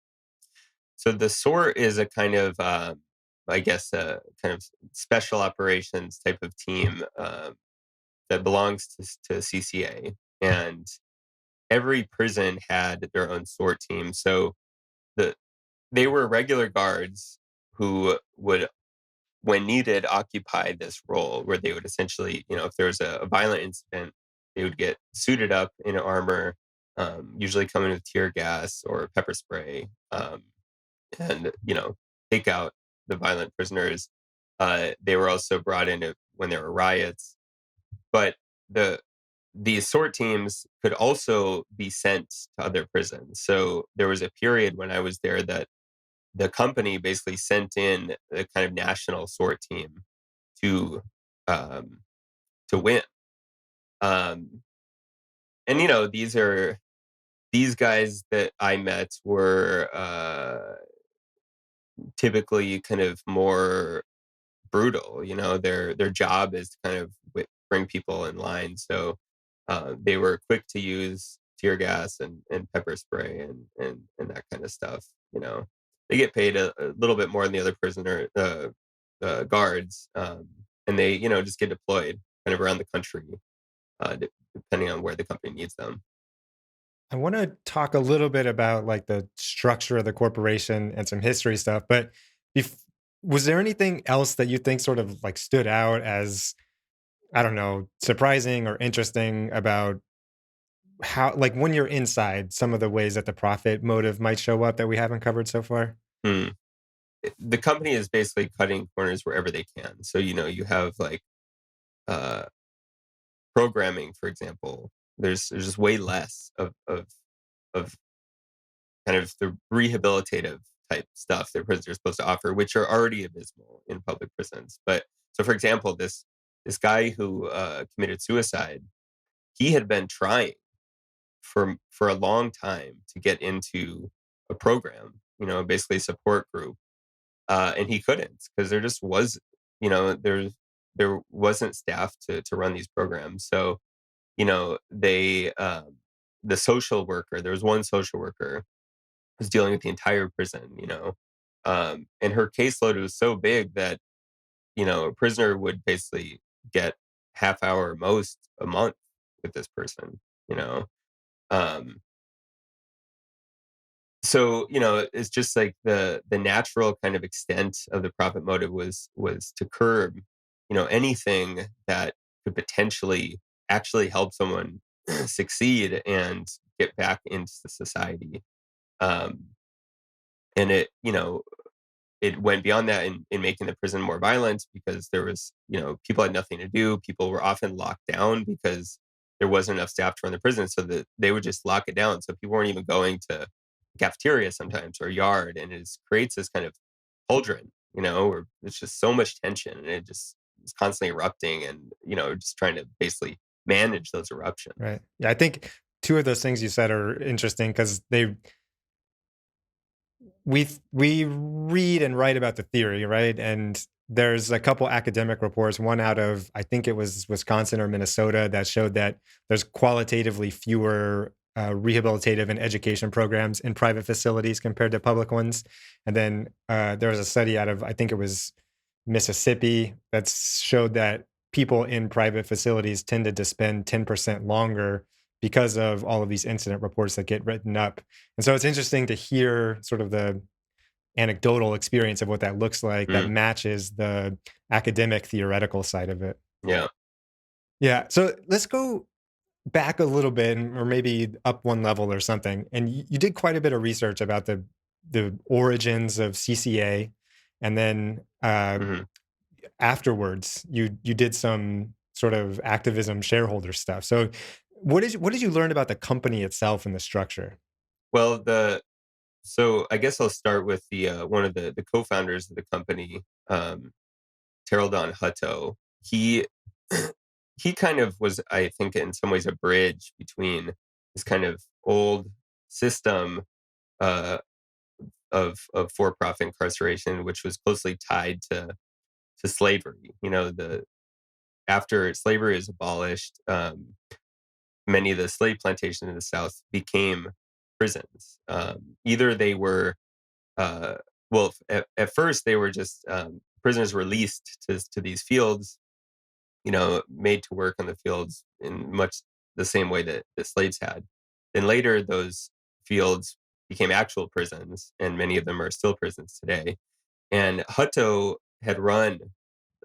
Speaker 1: So the SORT is a kind of, I guess, a kind of special operations type of team that belongs to CCA, and every prison had their own SORT team. So they were regular guards who would, when needed, occupy this role where they would essentially, if there was a violent incident, they would get suited up in armor, usually coming with tear gas or pepper spray, and take out the violent prisoners. They were also brought in when there were riots, but these SORT teams could also be sent to other prisons. So there was a period when I was there that the company basically sent in a kind of national SORT team to um, to win. Um, and these guys that I met were typically kind of more brutal. Their job is to kind of bring people in line. So they were quick to use tear gas and pepper spray and that kind of stuff. They get paid a little bit more than the other prisoner guards, and they just get deployed kind of around the country, depending on where the company needs them.
Speaker 2: I want to talk a little bit about like the structure of the corporation and some history stuff, but bef- was there anything else that you think sort of like stood out as, I don't know, surprising or interesting about how, like when you're inside, some of the ways that the profit motive might show up that we haven't covered so far?
Speaker 1: Hmm. The company is basically cutting corners wherever they can. So you have like uh, programming, for example. There's just way less of kind of the rehabilitative type stuff that prisons are supposed to offer, which are already abysmal in public prisons. But so, for example, this guy who committed suicide, he had been trying for a long time to get into a program, basically a support group, and he couldn't because there just was, there wasn't staff to run these programs. So they the social worker, there was one social worker was dealing with the entire prison, and her caseload was so big that, a prisoner would basically get half hour most a month with this person, you know. Um, so, it's just like the natural kind of extent of the profit motive was to curb, anything that could potentially actually help someone succeed and get back into society. Um, and it went beyond that in making the prison more violent because there was, people had nothing to do. People were often locked down because there wasn't enough staff to run the prison, so that they would just lock it down. So people weren't even going to cafeteria sometimes or yard, and it just creates this kind of cauldron, where it's just so much tension, and it just is constantly erupting, and just trying to basically manage those eruptions.
Speaker 2: Right. Yeah, I think two of those things you said are interesting because we read and write about the theory, right? And there's a couple academic reports, one out of I think it was Wisconsin or Minnesota, that showed that there's qualitatively fewer rehabilitative and education programs in private facilities compared to public ones. And then there was a study out of I think it was Mississippi that showed that people in private facilities tended to spend 10% longer because of all of these incident reports that get written up. And so it's interesting to hear sort of the anecdotal experience of what that looks like that
Speaker 1: Mm,
Speaker 2: matches the academic theoretical side of it.
Speaker 1: yeah.
Speaker 2: Yeah. So let's go back a little bit or maybe up one level or something. And you did quite a bit of research about the origins of CCA. And then
Speaker 1: Hmm.
Speaker 2: afterwards, you did some sort of activism shareholder stuff. So what did you learn about the company itself and the structure?
Speaker 1: Well, so I guess I'll start with the one of the co-founders of the company, Terrell Don Hutto. He he kind of was, I think, in some ways a bridge between this kind of old system uh, of for-profit incarceration, which was closely tied to slavery. The after slavery is abolished, many of the slave plantations in the South became prisons. Either they were, uh, well, at first they were just prisoners released to these fields, made to work on the fields in much the same way that the slaves had. Then later, those fields became actual prisons, and many of them are still prisons today. And Hutto had run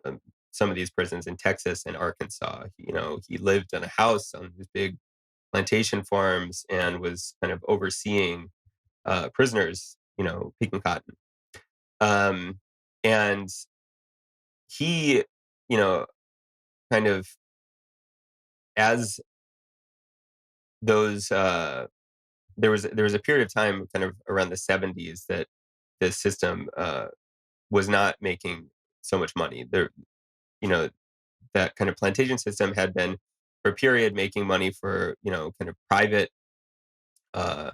Speaker 1: um, some of these prisons in Texas and Arkansas. He lived in a house on these big plantation farms and was kind of overseeing prisoners, picking cotton. Um, and he, you know, kind of as those there was a period of time kind of around the 70s that the system was not making so much money. You know, that kind of plantation system had been for a period making money for, kind of private uh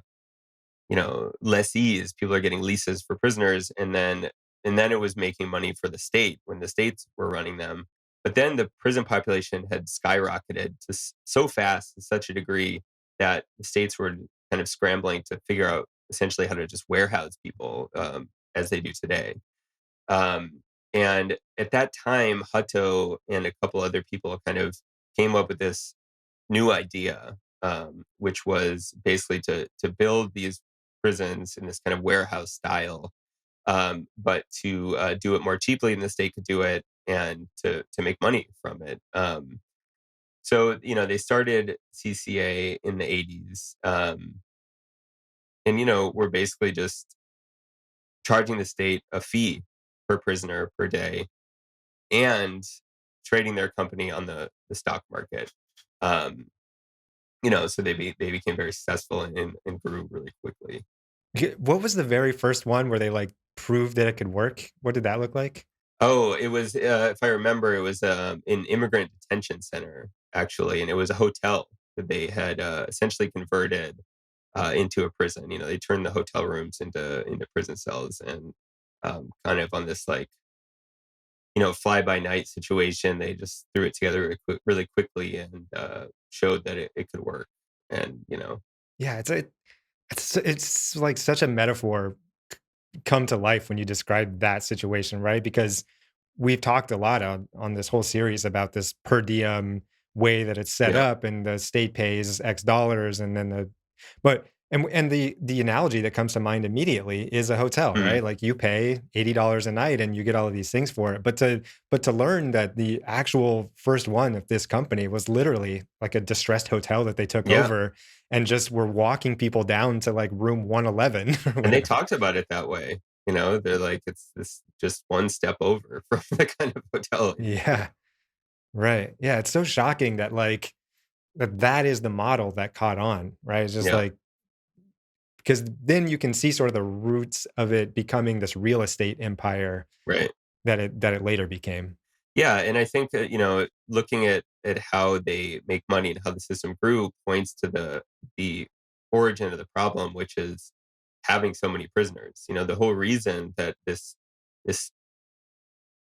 Speaker 1: lessees. People are getting leases for prisoners, and then it was making money for the state when the states were running them. But then the prison population had skyrocketed so fast to such a degree that the states were kind of scrambling to figure out essentially how to just warehouse people, as they do today. And at that time, Hutto and a couple other people kind of came up with this new idea, which was basically to build these prisons in this kind of warehouse style, but to do it more cheaply than the state could do it, and to make money from it. So they started CCA in the 80s, and we're basically just charging the state a fee per prisoner per day and trading their company on the stock market. Um, so they became very successful and grew really quickly.
Speaker 2: What was the very first one where they like proved that it could work? What did that look like?
Speaker 1: Oh, it was, if I remember, it was an immigrant detention center, actually, and it was a hotel that they had essentially converted into a prison. They turned the hotel rooms into prison cells, and kind of on this like fly by night situation, they just threw it together really quickly and showed that it could work. And
Speaker 2: Yeah, it's like such a metaphor come to life when you describe that situation, right? Because we've talked a lot on this whole series about this per diem way that it's set
Speaker 1: yeah,
Speaker 2: up, and the state pays X dollars, and then and the analogy that comes to mind immediately is a hotel,
Speaker 1: mhm,
Speaker 2: right? Like you pay $80 a night and you get all of these things for it. But to learn that the actual first one of this company was literally like a distressed hotel that they took
Speaker 1: yeah.
Speaker 2: over and just were walking people down to like room 111 or
Speaker 1: And they
Speaker 2: whatever.
Speaker 1: talked about it that way. They're like, it's this just one step over from the kind of hotel.
Speaker 2: Yeah. Right. Yeah, it's so shocking that like that is the model that caught on, right? It's just
Speaker 1: Yeah,
Speaker 2: like because then you can see sort of the roots of it becoming this real estate empire
Speaker 1: right.
Speaker 2: that it later became.
Speaker 1: Yeah, and I think that looking at how they make money and how the system grew points to the origin of the problem, which is having so many prisoners. The whole reason that this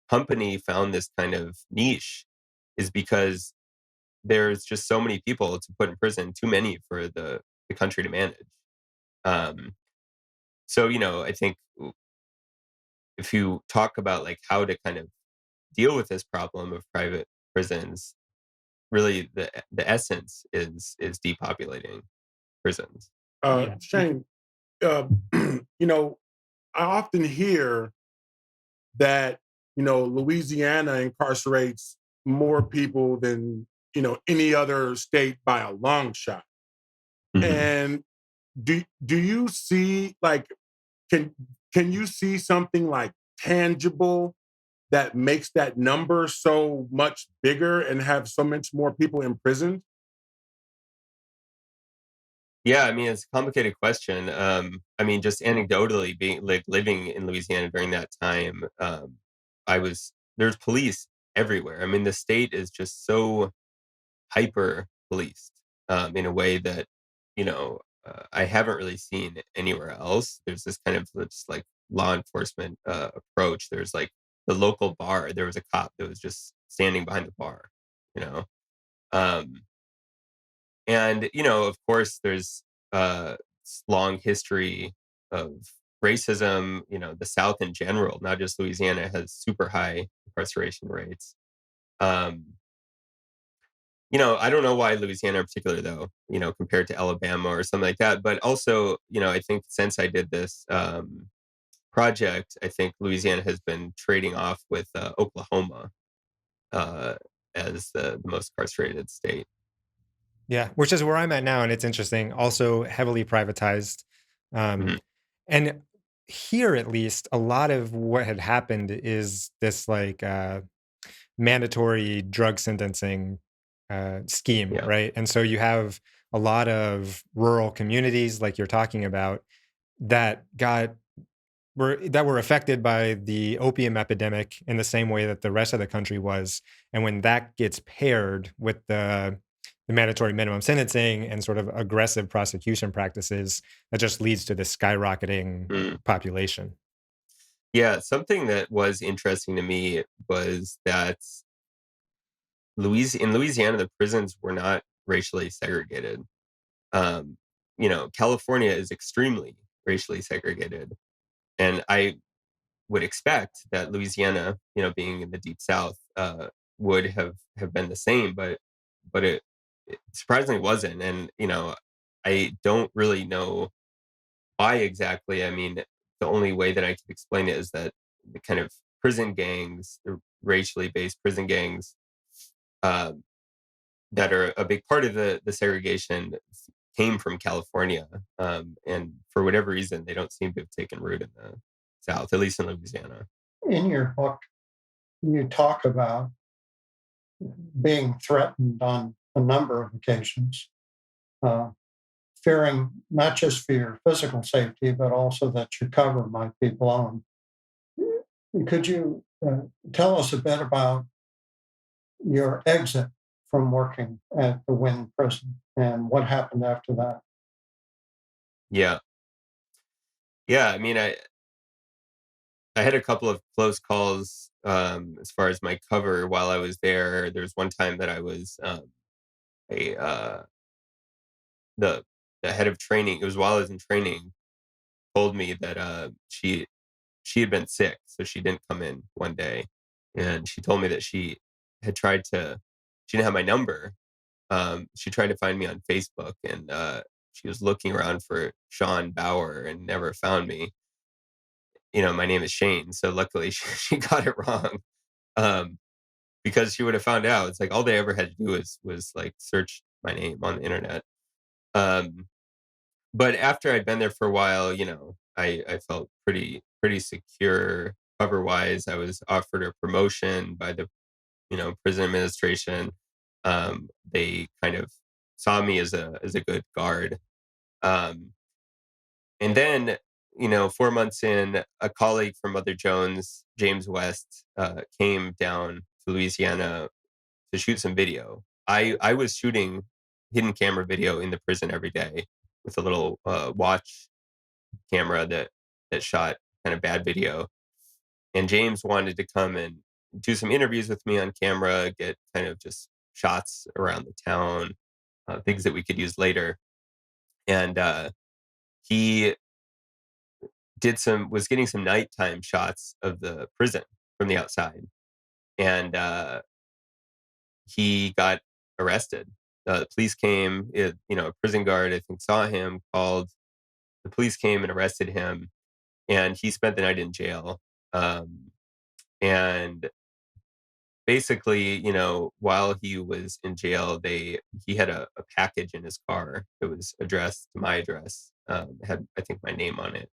Speaker 1: company found this kind of niche is because there's just so many people to put in prison, too many for the country to manage. Um, so I think if you talk about like how to kind of deal with this problem of private prisons, really the essence is depopulating prisons.
Speaker 2: Yeah.
Speaker 5: Shane, uh, you know, I often hear that Louisiana incarcerates more people than any other state by a long shot.
Speaker 1: Mhm.
Speaker 5: And do you see like can can you see something like tangible that makes that number so much bigger and have so much more people imprisoned?
Speaker 1: Yeah, I mean, it's a complicated question. I mean, just anecdotally, being like living in Louisiana during that time, there's police everywhere. I mean, the state is just so hyper policed in a way that I haven't really seen anywhere else. There's this kind of just like law enforcement approach. There's like the local bar. There was a cop that was just standing behind the bar, you know. Um, and of course, there's long history of racism. The South in general, not just Louisiana, has super high incarceration rates. Um, I don't know why Louisiana in particular, though, compared to Alabama or something like that. But also, I think since I did this project, I think Louisiana has been trading off with Oklahoma uh, as the most incarcerated state.
Speaker 2: Yeah, which is where I'm at now, and it's interesting. Also heavily privatized, um,
Speaker 1: Mhm.
Speaker 2: and here at least, a lot of what had happened is this like mandatory drug sentencing scheme,
Speaker 1: Yeah.
Speaker 2: right? And so you have a lot of rural communities, like you're talking about, that were affected by the opium epidemic in the same way that the rest of the country was. And when that gets paired with the mandatory minimum sentencing and sort of aggressive prosecution practices, that just leads to this skyrocketing
Speaker 1: Mm.
Speaker 2: population.
Speaker 1: Yeah, something that was interesting to me was that in Louisiana, the prisons were not racially segregated. Um, California is extremely racially segregated, and I would expect that Louisiana, being in the deep South, would have been the same, but it surprisingly wasn't. And I don't really know why exactly. I mean, the only way that I could explain it is that the kind of prison gangs, the racially based prison gangs, uh, that are a big part of the segregation came from California, and for whatever reason, they don't seem to have taken root in the South, at least in Louisiana.
Speaker 3: In your book, you talk about being threatened on a number of occasions, uh, fearing not just for your physical safety, but also that your cover might be blown. Could you tell us a bit about your exit from working at the Wynn prison and what happened after that?
Speaker 1: Yeah, yeah. I mean, I had a couple of close calls as far as my cover while I was there. There was one time that I was a the the head of training. It was while I was in training. Told me that she had been sick, so she didn't come in one day, and she told me that she had tried to. She didn't have my number. She tried to find me on Facebook, and she was looking around for Shane Bauer and never found me. My name is Shane, so luckily she got it wrong. Um, because she would have found out. It's like all they ever had to do was like search my name on the internet. Um, but after I'd been there for a while, I felt pretty secure cover wise. I was offered a promotion by the prison administration. They kind of saw me as a good guard. Um, and then 4 months in, a colleague from Mother Jones, James West, came down to Louisiana to shoot some video. I was shooting hidden camera video in the prison every day with a little watch camera that shot kind of bad video. And James wanted to come and do some interviews with me on camera, get kind of just shots around the town, things that we could use later. And he was getting some nighttime shots of the prison from the outside, and he got arrested. The police came. A prison guard I think saw him, called. The police came and arrested him, and he spent the night in jail. And basically, while he was in jail, he had a package in his car that was addressed to my address. Had I think my name on it,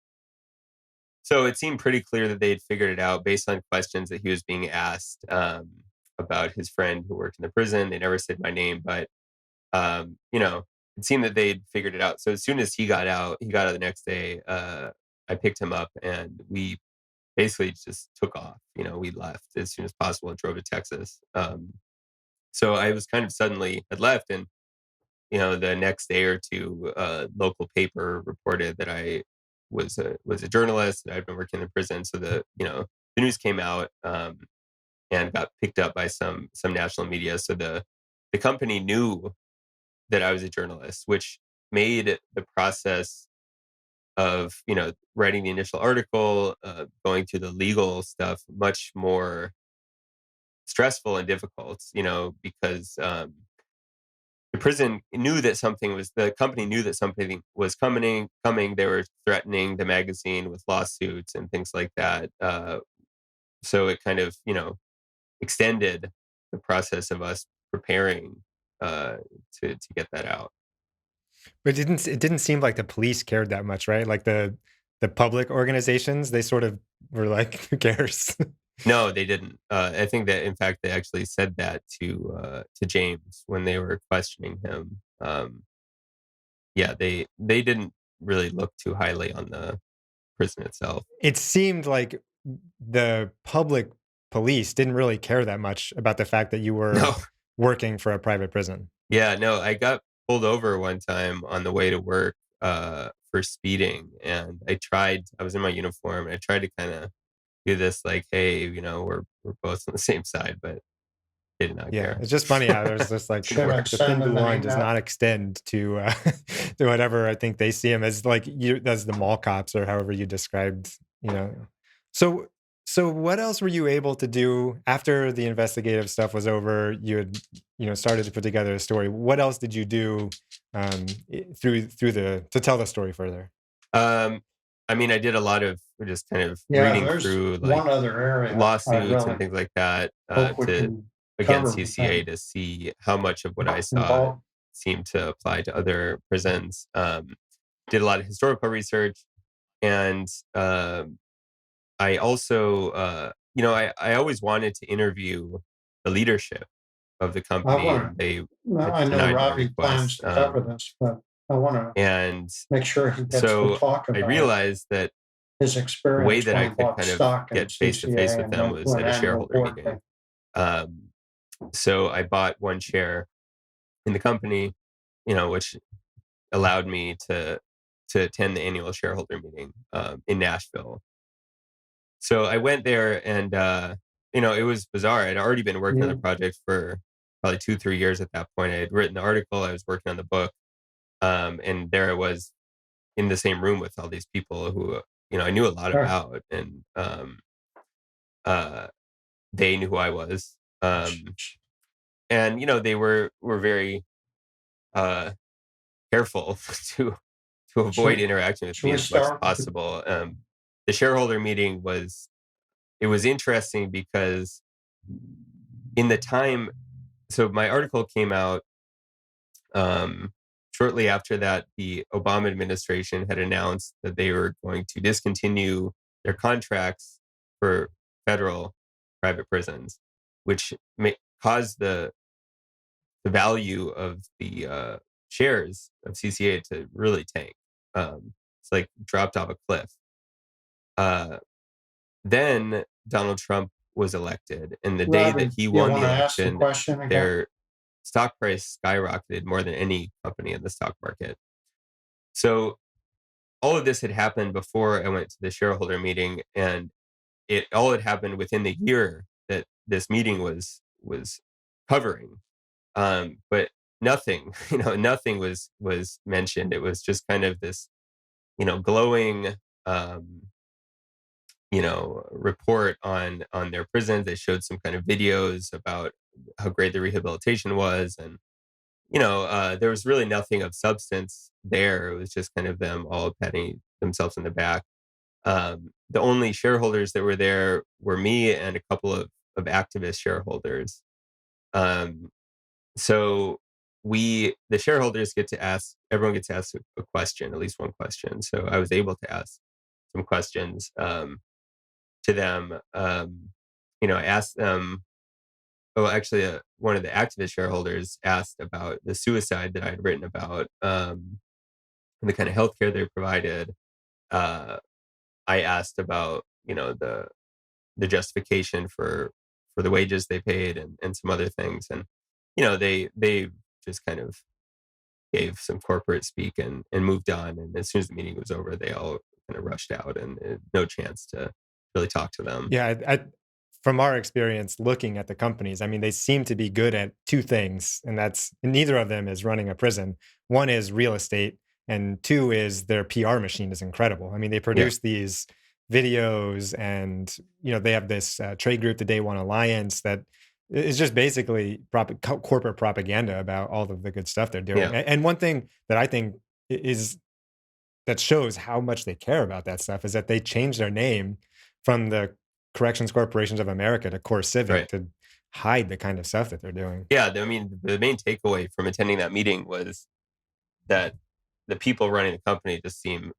Speaker 1: So it seemed pretty clear that they'd figured it out based on questions that he was being asked about his friend who worked in the prison. They never said my name, but it seemed that they'd figured it out. So as soon as he got out the next day. I picked him up and we basically just took off. We left as soon as possible and drove to Texas. So I was kind of suddenly had left, and the next day or two, local paper reported that I was a journalist and I'd been working in the prison. So the news came out and got picked up by some national media. So the company knew that I was a journalist, which made the process of writing the initial article, going through the legal stuff much more stressful and difficult. Because the company knew that something was coming. They were threatening the magazine with lawsuits and things like that. So it kind of extended the process of us preparing to get that out.
Speaker 2: But it didn't seem like the police cared that much, right? Like the public organizations, they sort of were like, who cares?
Speaker 1: No, they didn't. I think that, in fact, they actually said that to James when they were questioning him. Yeah, they didn't really look too highly on the prison itself.
Speaker 2: It seemed like the public police didn't really care that much about the fact that you were
Speaker 1: No.
Speaker 2: working for a private prison.
Speaker 1: Yeah, no, I got pulled over one time on the way to work for speeding, and I was in my uniform, and I tried to kind of do this like, hey, we're both on the same side, but they did not
Speaker 2: Yeah,
Speaker 1: care.
Speaker 2: it's just funny how there's this like
Speaker 3: Should I
Speaker 2: the
Speaker 3: send
Speaker 2: thin blue
Speaker 3: them an
Speaker 2: line does
Speaker 3: email?
Speaker 2: not extend to to whatever I think they see him as, like as the mall cops or however you described. So so what else were you able to do after the investigative stuff was over? You had started to put together a story. What else did you do through the to tell the story further?
Speaker 1: Um, I mean, I did a lot of just kind of
Speaker 3: Yeah,
Speaker 1: reading
Speaker 3: there's
Speaker 1: through like
Speaker 3: one other area I
Speaker 1: lawsuits and
Speaker 3: really
Speaker 1: things like that
Speaker 3: hope we
Speaker 1: to
Speaker 3: can
Speaker 1: against
Speaker 3: cover with
Speaker 1: CCA
Speaker 3: them.
Speaker 1: to see how much of what I saw
Speaker 3: Involved.
Speaker 1: seemed to apply to other prisons. Did a lot of historical research, and I also, I always wanted to interview the leadership of the
Speaker 3: I
Speaker 1: company,
Speaker 3: want
Speaker 1: and they
Speaker 3: to. I know
Speaker 1: denied my
Speaker 3: Robbie plans
Speaker 1: request.
Speaker 3: to cover this, but I want to
Speaker 1: And
Speaker 3: make sure he gets to
Speaker 1: so
Speaker 3: talk
Speaker 1: I
Speaker 3: about
Speaker 1: realized that
Speaker 3: his
Speaker 1: the way
Speaker 3: experience
Speaker 1: that
Speaker 3: when
Speaker 1: I
Speaker 3: he
Speaker 1: could
Speaker 3: bought
Speaker 1: kind of
Speaker 3: stock in
Speaker 1: get face to face
Speaker 3: CCA
Speaker 1: with
Speaker 3: and
Speaker 1: them
Speaker 3: went
Speaker 1: was
Speaker 3: to an
Speaker 1: at a
Speaker 3: annual
Speaker 1: shareholder
Speaker 3: board
Speaker 1: meeting.
Speaker 3: meeting.
Speaker 1: So I bought one share in the company, which allowed me to attend the annual shareholder meeting in Nashville. So I went there, and it was bizarre. I'd already been working on the
Speaker 3: You,
Speaker 1: project for probably 2-3 years at that point. I had written the article. I was working on the book, and there I was in the same room with all these people who I knew a lot
Speaker 3: sure.
Speaker 1: about, and uh, they knew who I was, and they were very careful to avoid
Speaker 3: Should,
Speaker 1: interacting with
Speaker 3: should
Speaker 1: me
Speaker 3: we
Speaker 1: as much as
Speaker 3: start with the
Speaker 1: possible. The shareholder meeting was interesting because in the time, so my article came out shortly after that. The Obama administration had announced that they were going to discontinue their contracts for federal private prisons, which caused the value of the shares of CCA to really tank. It's like dropped off a cliff. Then Donald Trump was elected, and the day
Speaker 3: Robbie,
Speaker 1: that he
Speaker 3: you
Speaker 1: won
Speaker 3: want
Speaker 1: the
Speaker 3: to ask the
Speaker 1: election,
Speaker 3: question again?
Speaker 1: their stock price skyrocketed more than any company in the stock market. So all of this had happened before I went to the shareholder meeting, and it all had happened within the year that this meeting was covering. But nothing, nothing was mentioned. It was just kind of this, glowing, um, report on their prisons. They showed some kind of videos about how great the rehabilitation was, and there was really nothing of substance there. It was just kind of them all patting themselves in the back. The only shareholders that were there were me and a couple of activist shareholders. Um, so the shareholders everyone gets to ask a question, at least one question. So I was able to ask questions to them. I asked them. Oh, actually, one of the activist shareholders asked about the suicide that I had written about, and the kind of healthcare they provided. I asked about the justification for the wages they paid, and some other things, and they just kind of gave some corporate speak and moved on. And as soon as the meeting was over, they all kind of rushed out, and no chance to really talk to them.
Speaker 2: Yeah, from our experience looking at the companies, I mean, they seem to be good at two things, and neither of them is running a prison. One is real estate, and two is their PR machine is incredible. I mean, they produce these videos, and they have this trade group, the Day One Alliance, that is just basically corporate propaganda about all of the good stuff they're doing.
Speaker 1: Yeah.
Speaker 2: And one thing that I think is that shows how much they care about that stuff is that they changed their name from the Corrections Corporations of America to Core Civic
Speaker 1: Right.
Speaker 2: to hide the kind of stuff that they're doing.
Speaker 1: Yeah, I mean, the main takeaway from attending that meeting was that the people running the company just seem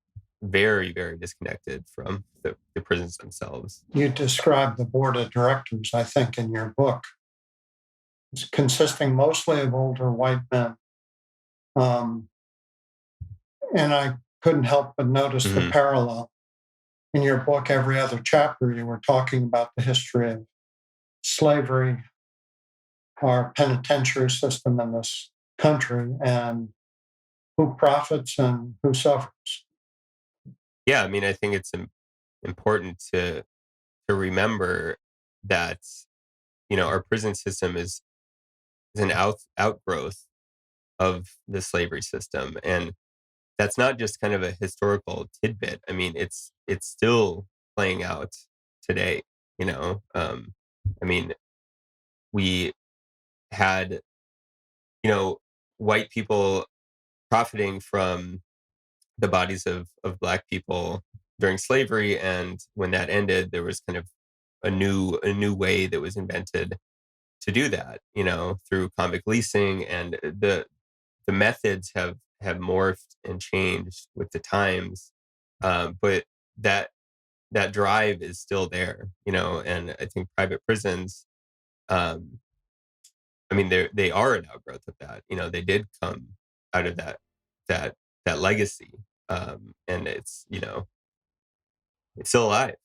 Speaker 1: very, very disconnected from the prisons themselves.
Speaker 3: You describe the board of directors, I think, in your book. It's consisting mostly of older white men. And I couldn't help but notice the parallel. In your book, every other chapter, you were talking about the history of slavery, our penitentiary system in this country, and who profits and who suffers.
Speaker 1: Yeah, I mean, I think it's important to remember that our prison system is an outgrowth of the slavery system, and that's not just kind of a historical tidbit. I mean, it's still playing out today. I mean, we had white people profiting from the bodies of Black people during slavery, and when that ended, there was kind of a new way that was invented to do that, through convict leasing, and the methods have morphed and changed with the times, but that drive is still there, and I think private prisons, I mean, they are an outgrowth of that. They did come out of that legacy, and it's still alive.